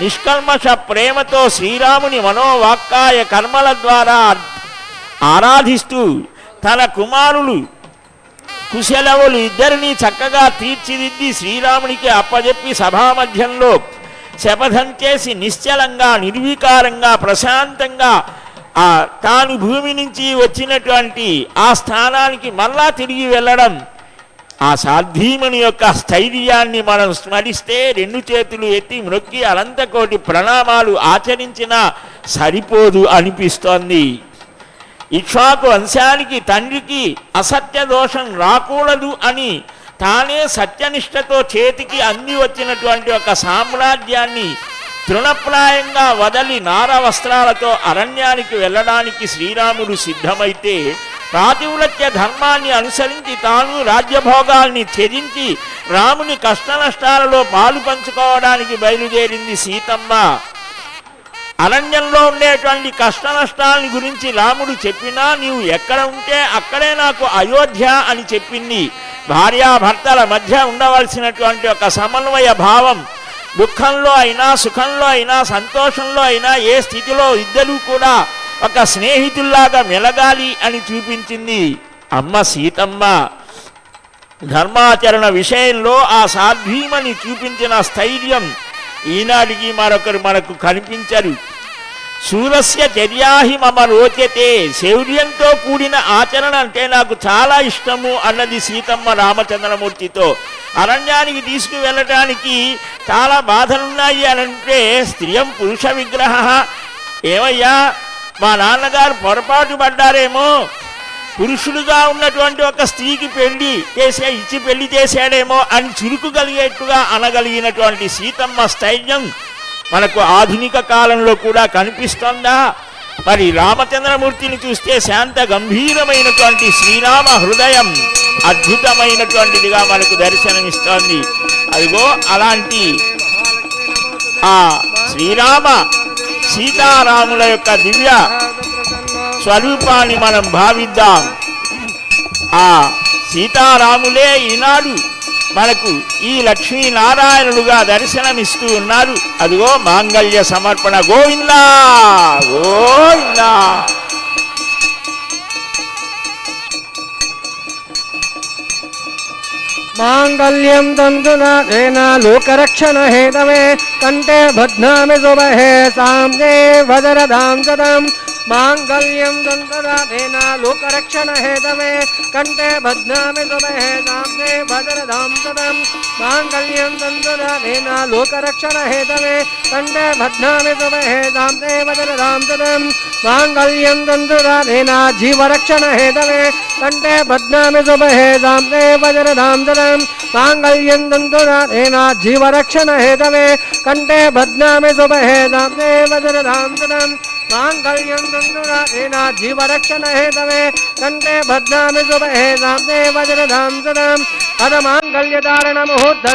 నిష్కల్మష ప్రేమతో శ్రీరాముని మనోవాక్కాయ కర్మల ద్వారా ఆరాధిస్తూ తన కుమారులు కుశలవులు ఇద్దరినీ చక్కగా తీర్చిదిద్ది శ్రీరామునికి అప్పజెప్పి సభామధ్యంలో శపథం చేసి నిశ్చలంగా, నిర్వికారంగా, ప్రశాంతంగా తాను భూమి నుంచి వచ్చినటువంటి ఆ స్థానానికి మళ్ళా తిరిగి వెళ్ళడం, ఆ సాధ్వీమణి యొక్క స్థైర్యాన్ని మనం స్మరిస్తే, రెండు చేతులు ఎత్తి మ్రొక్కి అనంతకోటి ప్రణామాలు ఆచరించినా సరిపోదు అనిపిస్తోంది. ఇక్ష్వాకు వంశానికి, తండ్రికి అసత్య దోషం రాకూడదు అని తానే సత్యనిష్టతో చేతికి అంది వచ్చినటువంటి ఒక సామ్రాజ్యాన్ని తృణప్రాయంగా వదలి నార వస్త్రాలతో అరణ్యానికి వెళ్ళడానికి శ్రీరాముడు సిద్ధమైతే, పాతివ్రత్య ధర్మాన్ని అనుసరించి తాను రాజ్యభోగాల్ని త్యజించి రాముని కష్టనష్టాలలో పాలు పంచుకోవడానికి బయలుదేరింది సీతమ్మ. అరణ్యంలో ఉండేటువంటి కష్టనష్టాలని గురించి రాముడు చెప్పినా, నీవు ఎక్కడ ఉంటే అక్కడే నాకు అయోధ్య అని చెప్పింది. భార్యాభర్తల మధ్య ఉండవలసినటువంటి ఒక సమన్వయ భావం, దుఃఖంలో అయినా, సుఖంలో అయినా, సంతోషంలో అయినా, ఏ స్థితిలో ఇద్దరూ కూడా ఒక స్నేహితుల్లాగా మెలగాలి అని చూపించింది అమ్మ సీతమ్మ. ధర్మాచరణ విషయంలో ఆ సాధ్వీమని చూపించిన స్థైర్యం ఈనాటికి మరొకరు మనకు కనిపించరు. సూరస్య చర్యాహి మమ రోచతే, శౌర్యంతో కూడిన ఆచరణ అంటే నాకు చాలా ఇష్టము అన్నది సీతమ్మ రామచంద్రమూర్తితో. అరణ్యానికి తీసుకువెళ్ళటానికి చాలా బాధలున్నాయి అని అంటే స్త్రియం పురుష విగ్రహ, ఏమయ్యా మా నాన్నగారు పొరపాటు పడ్డారేమో, పురుషుడుగా ఉన్నటువంటి ఒక స్త్రీకి ఇచ్చి పెళ్లి చేశాడేమో అని చురుకు కలిగేట్టుగా అనగలిగినటువంటి సీతమ్మ స్థైర్యం మనకు ఆధునిక కాలంలో కూడా కనిపిస్తుందా? మరి రామచంద్రమూర్తిని చూస్తే శాంత గంభీరమైనటువంటి శ్రీరామ హృదయం అద్భుతమైనటువంటిదిగా మనకు దర్శనమిస్తోంది. అదిగో అలాంటి ఆ శ్రీరామ సీతారాముల యొక్క దివ్య స్వరూపాన్ని మనం భావిద్దాం. ఆ సీతారాములే ఈనాడు మనకు ఈ లక్ష్మీనారాయణులుగా దర్శనమిస్తూ ఉన్నారు. అదిగో మాంగళ్య సమర్పణ. గోవిందా గోవిందా. మాంగళ్యం తంతునాథేన లోకరక్షణ హేతవే కంఠే బధ్నామి శుభహే సామ్నే వదరదాం సదం. మాంగళ్యం తంతునాథేన లోకరక్షణ హేతవే కంఠే బధ్నామి శుభహే సామ్నే వదరదాం సదం. మాంగళ్యం తంతునాథేన లోకరక్షణ హేతవే కంఠే బధ్నామి శుభహే సామ్నే వదరదాం సదం. మాంగళ్యం తంతునాథేన జీవరక్షణ హేతవే కంఠే బధ్నామి శుభహే సామ్నే వదరదాం సదం. మాంగళ్యం తంతునాథేన జీవరక్షణ హేతవే కంఠే బధ్నామి శుభహే సామ్నే వదరదాం సదం. మాంగళ్యం తంతునాథేన జీవరక్షణ హేతవే కంఠే బధ్నామి శుభహే సామ్నే వదరదాం సదం. అద మాంగళ్యధారణ ముహూర్త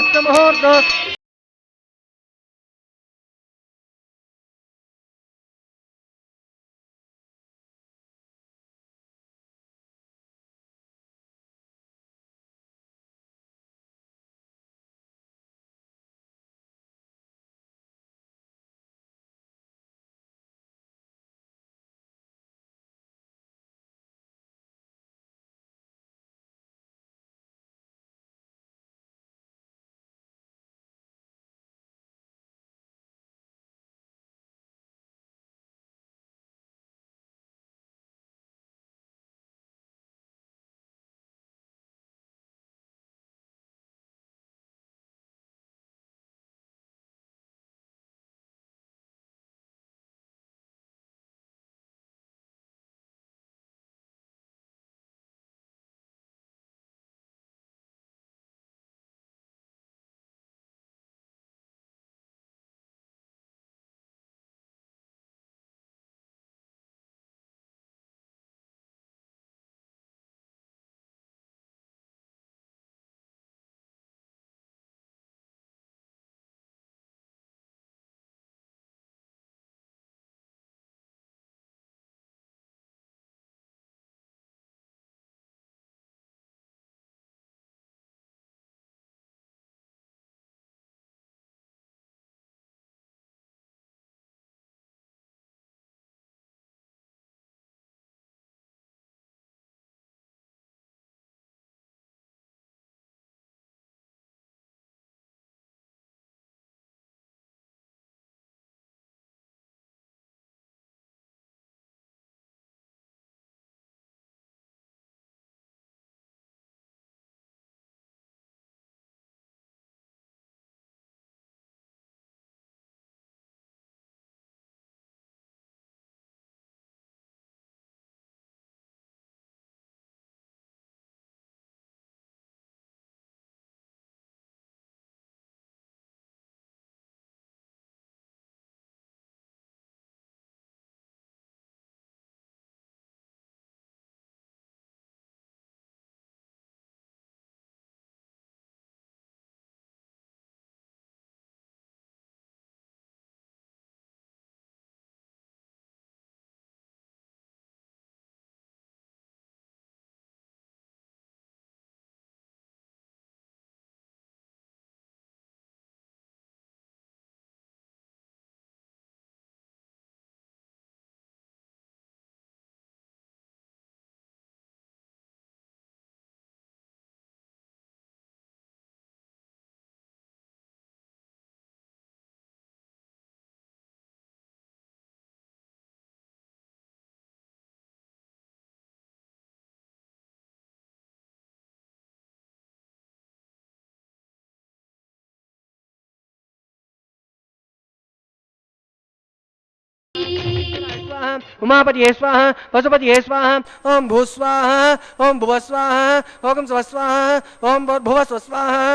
स्वाहा उमापतिये स्वाहा पशुपतिये स्वाहा ओम भूस्वाहा ओम भुवस्वाहा ओम स्वस्वाहा ओम भुवस्वाहा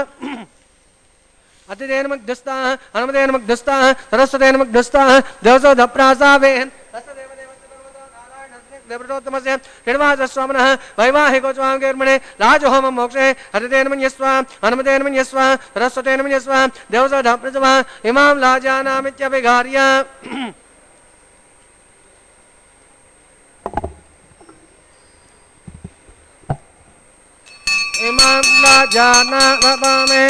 अतिदेनमग्धस्ताः अनुमदेनमग्धस्ताः सरस्वतेनमग्धस्ताः देवसोदप्रासावेन् देवृतोत्तमस्य हिडवासस्वामिनः वैवाहिकोच्वाङ्गेर्मणे राजहोमं मोक्षे अतिदेनमन्यस्व अनुमदेनमन्यस्व सरस्वतेनमन्यस्व देवसोदप्रजवः इमां लाजानामित्यभिघार्य इमां लाजानामपामे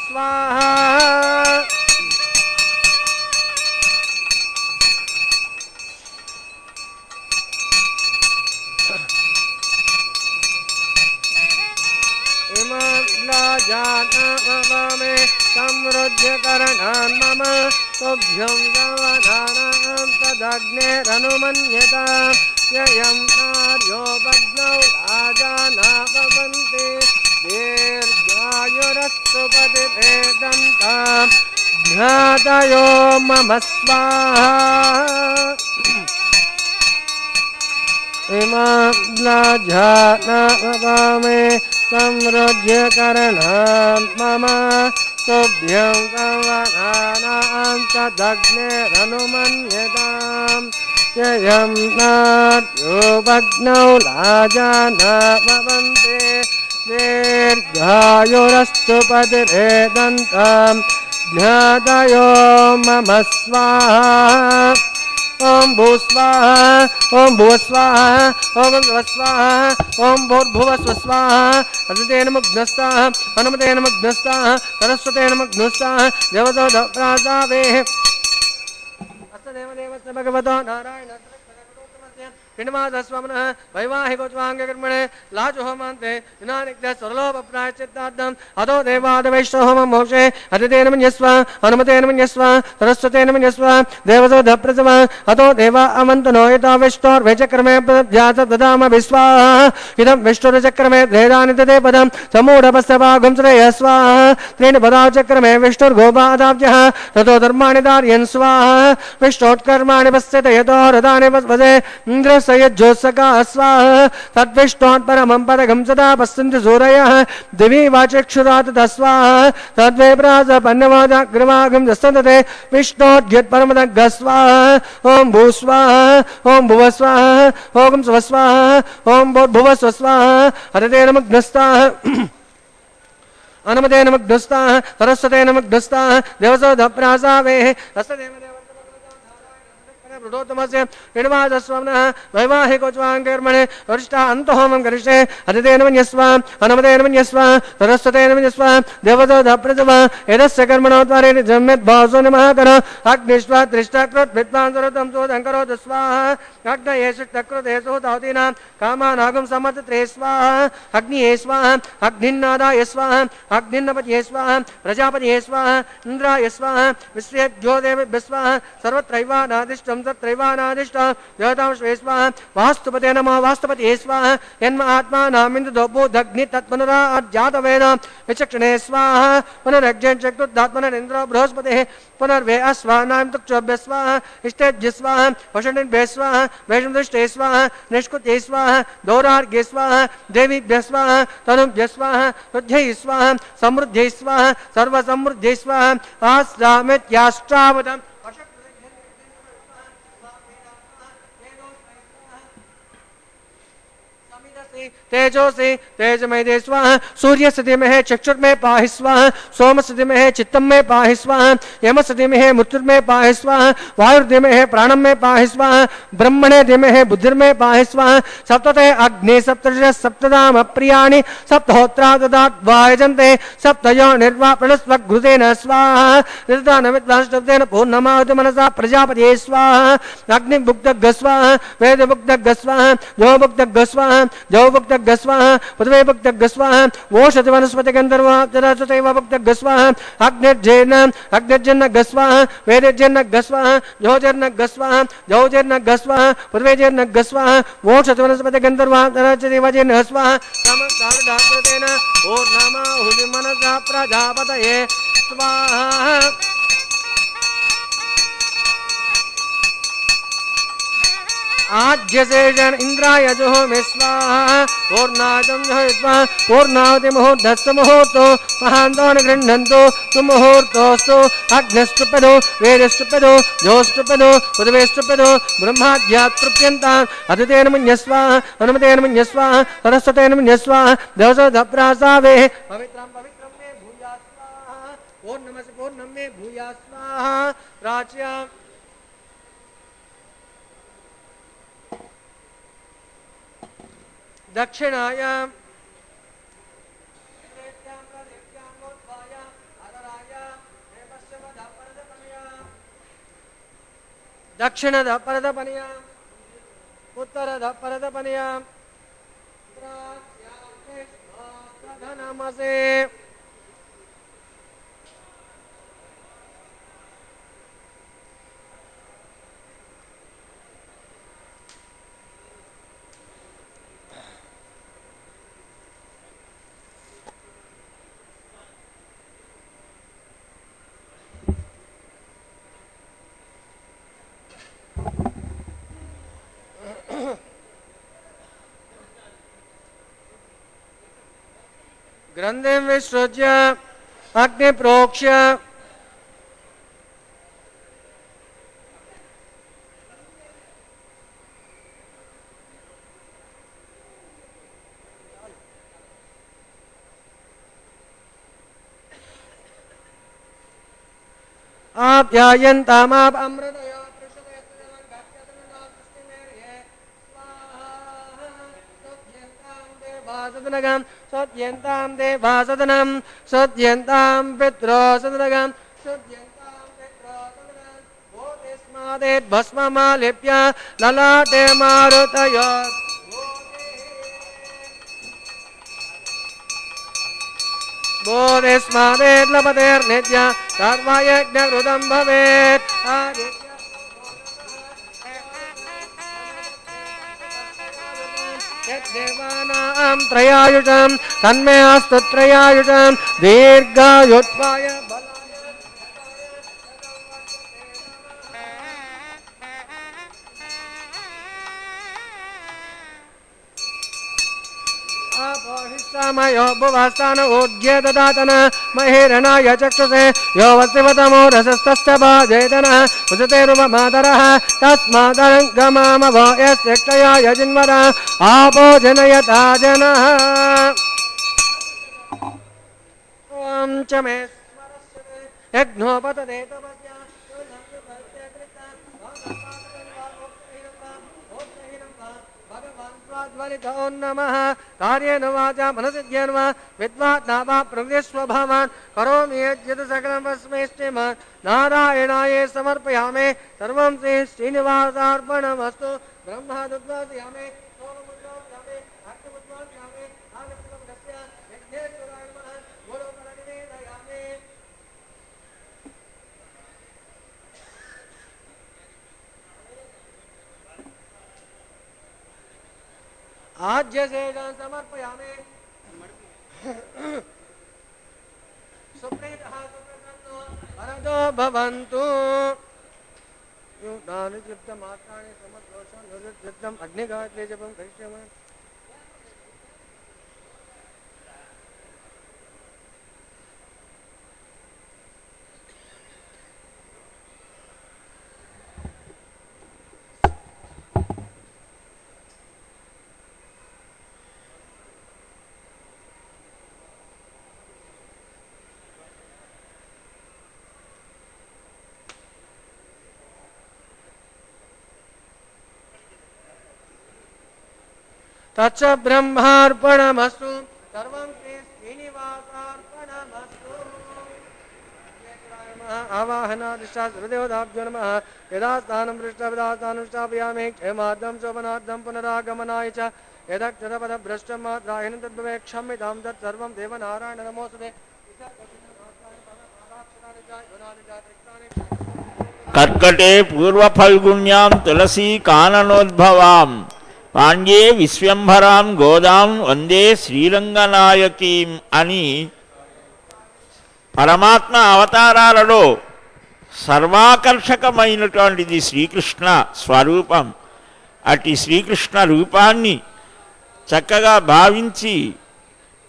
स्वाहा इमां समृद्ध्य करणान् मम तुभ्यं गवनानां तदग्नेरनुमन्यतां ययं नार्यो भग्नौ राजाना भवन्ति दीर्घायुरस्तु पतिभेदन्तां ज्ञातयो मम स्वाहा इमां लाजानामपामे समृद्ध्य करणान् मम तुभ्यं गवनानां तदग्नेरनुमन्यतां ययं नार्यो भग्नौ राजाना भवन्ति दीर्घायुरस्तु पतिरेदन्तां ज्ञातयो मम स्वाहा ओम भूस्वाहा ओम भुवस्वाहा ओम स्वस्वाहा ओम भूर्भुवस्वाहा अदितेन मुग्धस्ताः अनुमतेन मुग्धस्ताः सरस्वतेन मुग्धस्ताः देवसोदप्रासावेः अस्तदेवदेवस्य भगवतो नारायण पिण्डमादस्वामिनः वैवाहिकोच्वाङ्गकर्मणे लाजुहोमान्ते विनानिग्धः सरलोपप्रायश्चित्तार्थम् अतो देवादवैष्णवहोमं मोक्षे अतिथेन मन्यस्व अनुमतेन मन्यस्व सरस्वतेन मन्यस्व देवसोदप्रजव अतो देवा अमन्तनो यथा विष्णोर्वैचक्रमे प्रदभ्यास ददाम विश्वाहा इदं विष्णुर्चक्रमे द्वेदानि तदे पदं समूढपस्य भागं श्रेयः स्वाहा त्रीणि पदाचक्रमे विष्णुर्गोपादाब्जः ततो धर्माणि धारयन् स्वाहा विष्णोत्कर्माणि पश्यते यतो हृदानि वदे इन्द्रस्य यज्जोत्सका स्वाहा तद्विष्णोत् परमं पदकं सदा पश्यन्ति सूरयः दिवि वाचक्षुरात् तस्वाहा तद्वेप्रास पन्नवादाग्रवागं दस्तते विष्णोद्यत्परमदग्ग स्वाहा ओम भूस्वाहा ओम भुवस्वाहा ओम स्वस्वाहा ओम भूर्भुवस्वाहा हरितेन मुग्धस्ताः अनुमतेन मुग्धस्ताः सरस्वतेन मुग्धस्ताः देवसोदप्रासावेः प्रोतमस्य हिडवासस्वामिनः वैवाहिकोच्वाङ्गकर्मणे वरिष्ठः अन्तहोमं करिष्ये अतिथेन मन्यस्व अनुमतेन मन्यस्व सरस्वतेन मन्यस्व देवसोदप्रजव एतस्य कर्मणोद्वारेण जन्मेद्भावसो नमः कर अग्निष्वा त्रिष्टकृत् विद्वान् सर्वतं सोदङ्करोतु स्वाहा अग्नये शिष्टकृते सोदावतीनां कामानागं समर्थत्रे स्वाहा अग्निये स्वाहा अग्निन्नादाय स्वाहा अग्निन्नपतये स्वाहा प्रजापतये स्वाहा इन्द्राय स्वाहा विश्वेभ्यो देवेभ्यः स्वाहा सर्वत्रैवानादिष्टं तत्रैवानादिष्टं देवतां श्वे स्वाहा वास्तुपते नमः वास्तुपतये स्वाहा यन्म आत्मानामिन्द्रो बोधग्नि तत्पुनराजातवेद विचक्षणे स्वाहा पुनरग्निचक्षुर्धात्मनरिन्द्रो बृहस्पतिः पुनर्वे अस्वानां तुक्षोभ्य स्वाहा इष्टेभ्य स्वाहा वषण्डिभ्यः स्वाहा वैष्णुदृष्टे स्वाहा निष्कुते स्वाहा दौरार्घ्ये स्वाहा देवीभ्यः स्वाहा तनुभ्यः स्वाहा रुद्ध्यै स्वाहा समृद्ध्यै स्वाहा सर्वसमृद्ध्यै स्वाहा आस्रामित्याष्टावदम् तेजोसी तेजमय दे स्वाहा सूर्य सति में है चक्षुर में पाहि स्वाहा सोम सति में है चित्तम में पाहि स्वाहा यम सति में है मृत्यु में पाहि स्वाहा वायुर्दि में है प्राणम में पाहि स्वाहा ब्रह्मणे दि में है बुद्धिर में पाहि स्वाहा सप्तते अग्नि सप्तश सप्तदाम प्रियाणि सप्तहोत्रा ददात् वायजन्ते सप्तयो निर्वा प्रणस्व घृतेन स्वाहा ऋतदानमिद्वाष्टब्देन पूर्णमाहुति मनसा प्रजापतिये स्वाहा अग्निभुक्तग् स्वाहा वेदभुक्तग् स्वाहा जो भुक्तग् स्वाहा जो भुक्त स्वाहा पृथ्वी भक्तग् स्वाहा ओषधि वनस्पति गंधर्व जरासुतैव भक्तग् स्वाहा अग्निर्जन्न स्वाहा वेदजन्न स्वाहा जोजर्न स्वाहा जौजर्न स्वाहा पृथ्वीजर्न स्वाहा ओषधि वनस्पति गंधर्व जरासुतैव जन्न स्वाहा समदान ओम नमः हुलिमनसा प्रजापतये स्वाहा आज्यसेजन इंद्राय जुहोमि स्वाहा पूर्णाजं जुहोमि स्वाहा पूर्णावति मुहूर्तस्य मुहूर्तो महान्तो न गृह्णन्तो सुमुहूर्तोऽस्तु अग्निस्तुप्यदो वेदस्तुप्यदो जोस्तुप्यदो पृथिवीस्तुप्यदो ब्रह्माद्यात् तृप्यन्ताम् अदितेन मुञ्जस्वाहा हनुमतेन मुञ्जस्वाहा सरस्वतेन मुञ्जस्वाहा देवसोदप्रासावेः पवित्रं पवित्रं मे भूयात् स्वाहा पूर्णमसि पूर्णं मे भूयात् स्वाहा प्राच्याम् दक्षिणायां दक्षिणद परदपनियां उत्तरद परदपनियां नमसे ग्रंथिं विसृज्य अग्निप्रोक्ष्य आप्यायन्तामाप अमृतयो सदनगं सद्यन्तां देवासदनं सद्यन्तां पित्रोसदनगं सद्यन्तां पित्रोसदनं भूतिस्मादेत् भस्ममालिप्य ललाटे मारुतयो भूतिस्मादेत् लपतेर्नित्य सर्वयज्ञकृतं भवेत् देवानां त्रयायुषं तन्मे अस्तु त्रयायुषं दीर्घायुत्वाय मयो भुवस्तान ऊर्ध्य ददातन महेरणाय चक्षुषे यो वसिवतमो रसस्तस्य भाजेतनः उचतेरुपमातरः तस्मादरङ्गमामव यस्य क्षया यजिन्वर आपो जनयता जनः ॐ च मे यज्ञोपतते तपस्या नमः कार्येन वाचा मनसिद्ध्येन वा विद्वात्मा वा प्रकृतिस्वभावान् करोमि यद्यत् सकलं वस्मैष्टिमान् नारायणाय समर्पयामि सर्वं श्री श्रीनिवासार्पणमस्तु ब्रह्मादुद्वासयामि सोममुद्वासयामि अग्निमुद्वासयामि आगतमगस्य यज्ञेश्वराय नमः गुरुपरनिवेदयामि आज्यसेनां समर्पयामि सुप्रीतः सुप्रसन्नो वरदो भवन्तु युक्तानुचित्तमात्राणि समदोषं निरुद्धम् अग्निगात्रे जपं करिष्यामि तच्च ब्रह्मार्पणमस्तु सर्वं श्रीनिवासार्पणमस्तु आवाहनादिष्टा सर्वदेवताभ्यो नमः यदा स्थानं पृष्ठा विदा स्थानं स्थापयामि क्षेमार्थं शोभनार्थं पुनरागमनाय च यदक्षरपदभ्रष्टमात्राहिनं तद्भवे क्षम्यतां तत्सर्वं देवनारायण नमोऽस्तुते कर्कटे पूर्वफल्गुण्यां तुलसी काननोद्भवां पाण्ड्ये विश्वम्भरां गोदां వందే శ్రీరంగనాయకీం అని పరమాత్మ అవతారాలలో సర్వాకర్షకమైనటువంటిది శ్రీకృష్ణ స్వరూపం. అటు శ్రీకృష్ణ రూపాన్ని చక్కగా భావించి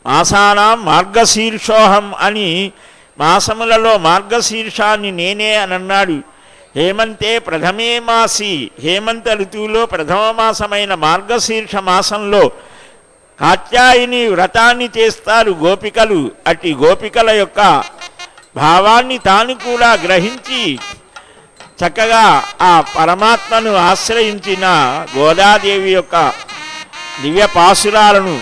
మాసానాం మార్గశీర్షోహం అని మాసములలో మార్గశీర్షాన్ని నేనే అని అన్నాడు. హేమంతే ప్రథమే మాసి, హేమంత ఋతువులో ప్రథమ మాసమైన మార్గశీర్ష మాసంలో కాత్యాయని వ్రతాన్ని చేస్తారు గోపికలు. అట్టి గోపికల యొక్క భావాన్ని తాను కూడా గ్రహించి చక్కగా ఆ పరమాత్మను ఆశ్రయించిన గోదాదేవి యొక్క దివ్య పాసురాలను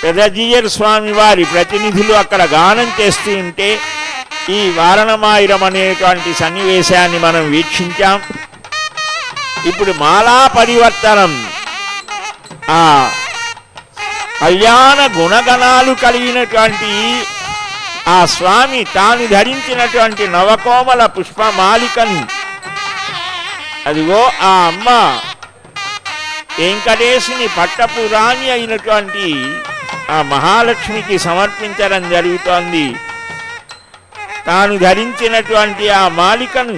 పెదజీయర్ స్వామి వారి ప్రతినిధులు అక్కడ గానం చేస్తూ ఉంటే ఈ వారణమాయిరం అనేటువంటి సన్నివేశాన్ని మనం వీక్షించాం. ఇప్పుడు మాలా పరివర్తనం, ఆ కళ్యాణ గుణగణాలు కలిగినటువంటి ఆ స్వామి తాను ధరించినటువంటి నవకోమల పుష్పమాలికను అదిగో ఆ అమ్మ వెంకటేశుని పట్టపు రాణి అయినటువంటి ఆ మహాలక్ష్మికి సమర్పించడం జరుగుతోంది. తాను ధరించినటువంటి ఆ మాలికను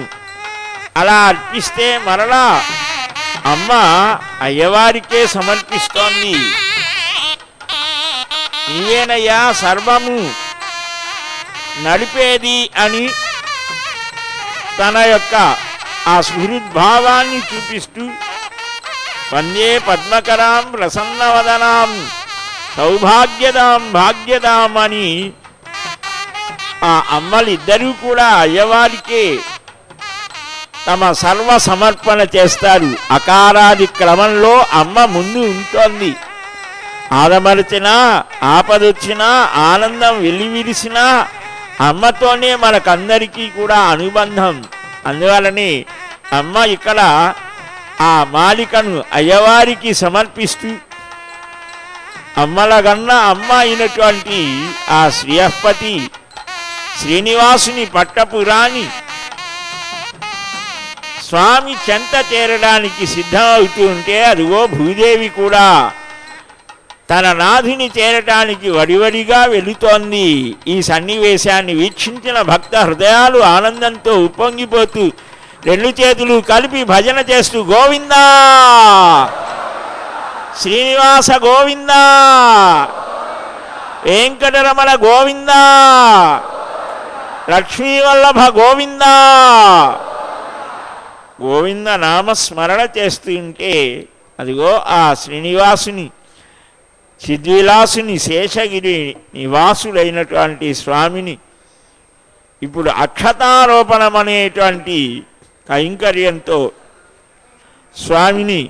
అలా అర్పిస్తే మరలా అమ్మ అయ్యవారికే సమర్పిస్తోంది. నీవేనయ్యా సర్వము నడిపేది అని తన యొక్క ఆ సుహృద్భావాన్ని చూపిస్తూ వందే పద్మకరాం ప్రసన్నవదనాం సౌభాగ్యదాం భాగ్యదాం అని ఆ అమ్మలిద్దరూ కూడా అయ్యవారికే తమ సర్వ సమర్పణ చేస్తారు. అకారాది క్రమంలో అమ్మ ముందు ఉంటోంది. ఆదమరిచినా ఆపదొచ్చినా ఆనందం వెల్లివిరిసినా అమ్మతోనే మనకందరికీ కూడా అనుబంధం. అందువలనే అమ్మ ఇక్కడ ఆ మాలికను అయ్యవారికి సమర్పిస్తూ అమ్మలగన్న అమ్మ అయినటువంటి ఆ శ్రీయపతి శ్రీనివాసుని పట్టపురాణి స్వామి చెంత చేరడానికి సిద్ధమవుతూ ఉంటే అదిగో భూదేవి కూడా తన నాథుని చేరటానికి వడివడిగా వెళుతోంది. ఈ సన్నివేశాన్ని వీక్షించిన భక్త హృదయాలు ఆనందంతో ఉప్పొంగిపోతూ రెండు చేతులు కలిపి భజన చేస్తూ గోవిందా శ్రీనివాస గోవిందా వెంకటరమణ గోవిందా లక్ష్మీవల్లభ గోవిందా గోవింద నామస్మరణ చేస్తూ ఉంటే అదిగో ఆ శ్రీనివాసుని సిద్విలాసుని శేషగిరి నివాసుడైనటువంటి స్వామిని ఇప్పుడు అక్షతారోపణం అనేటువంటి కైంకర్యంతో స్వామిని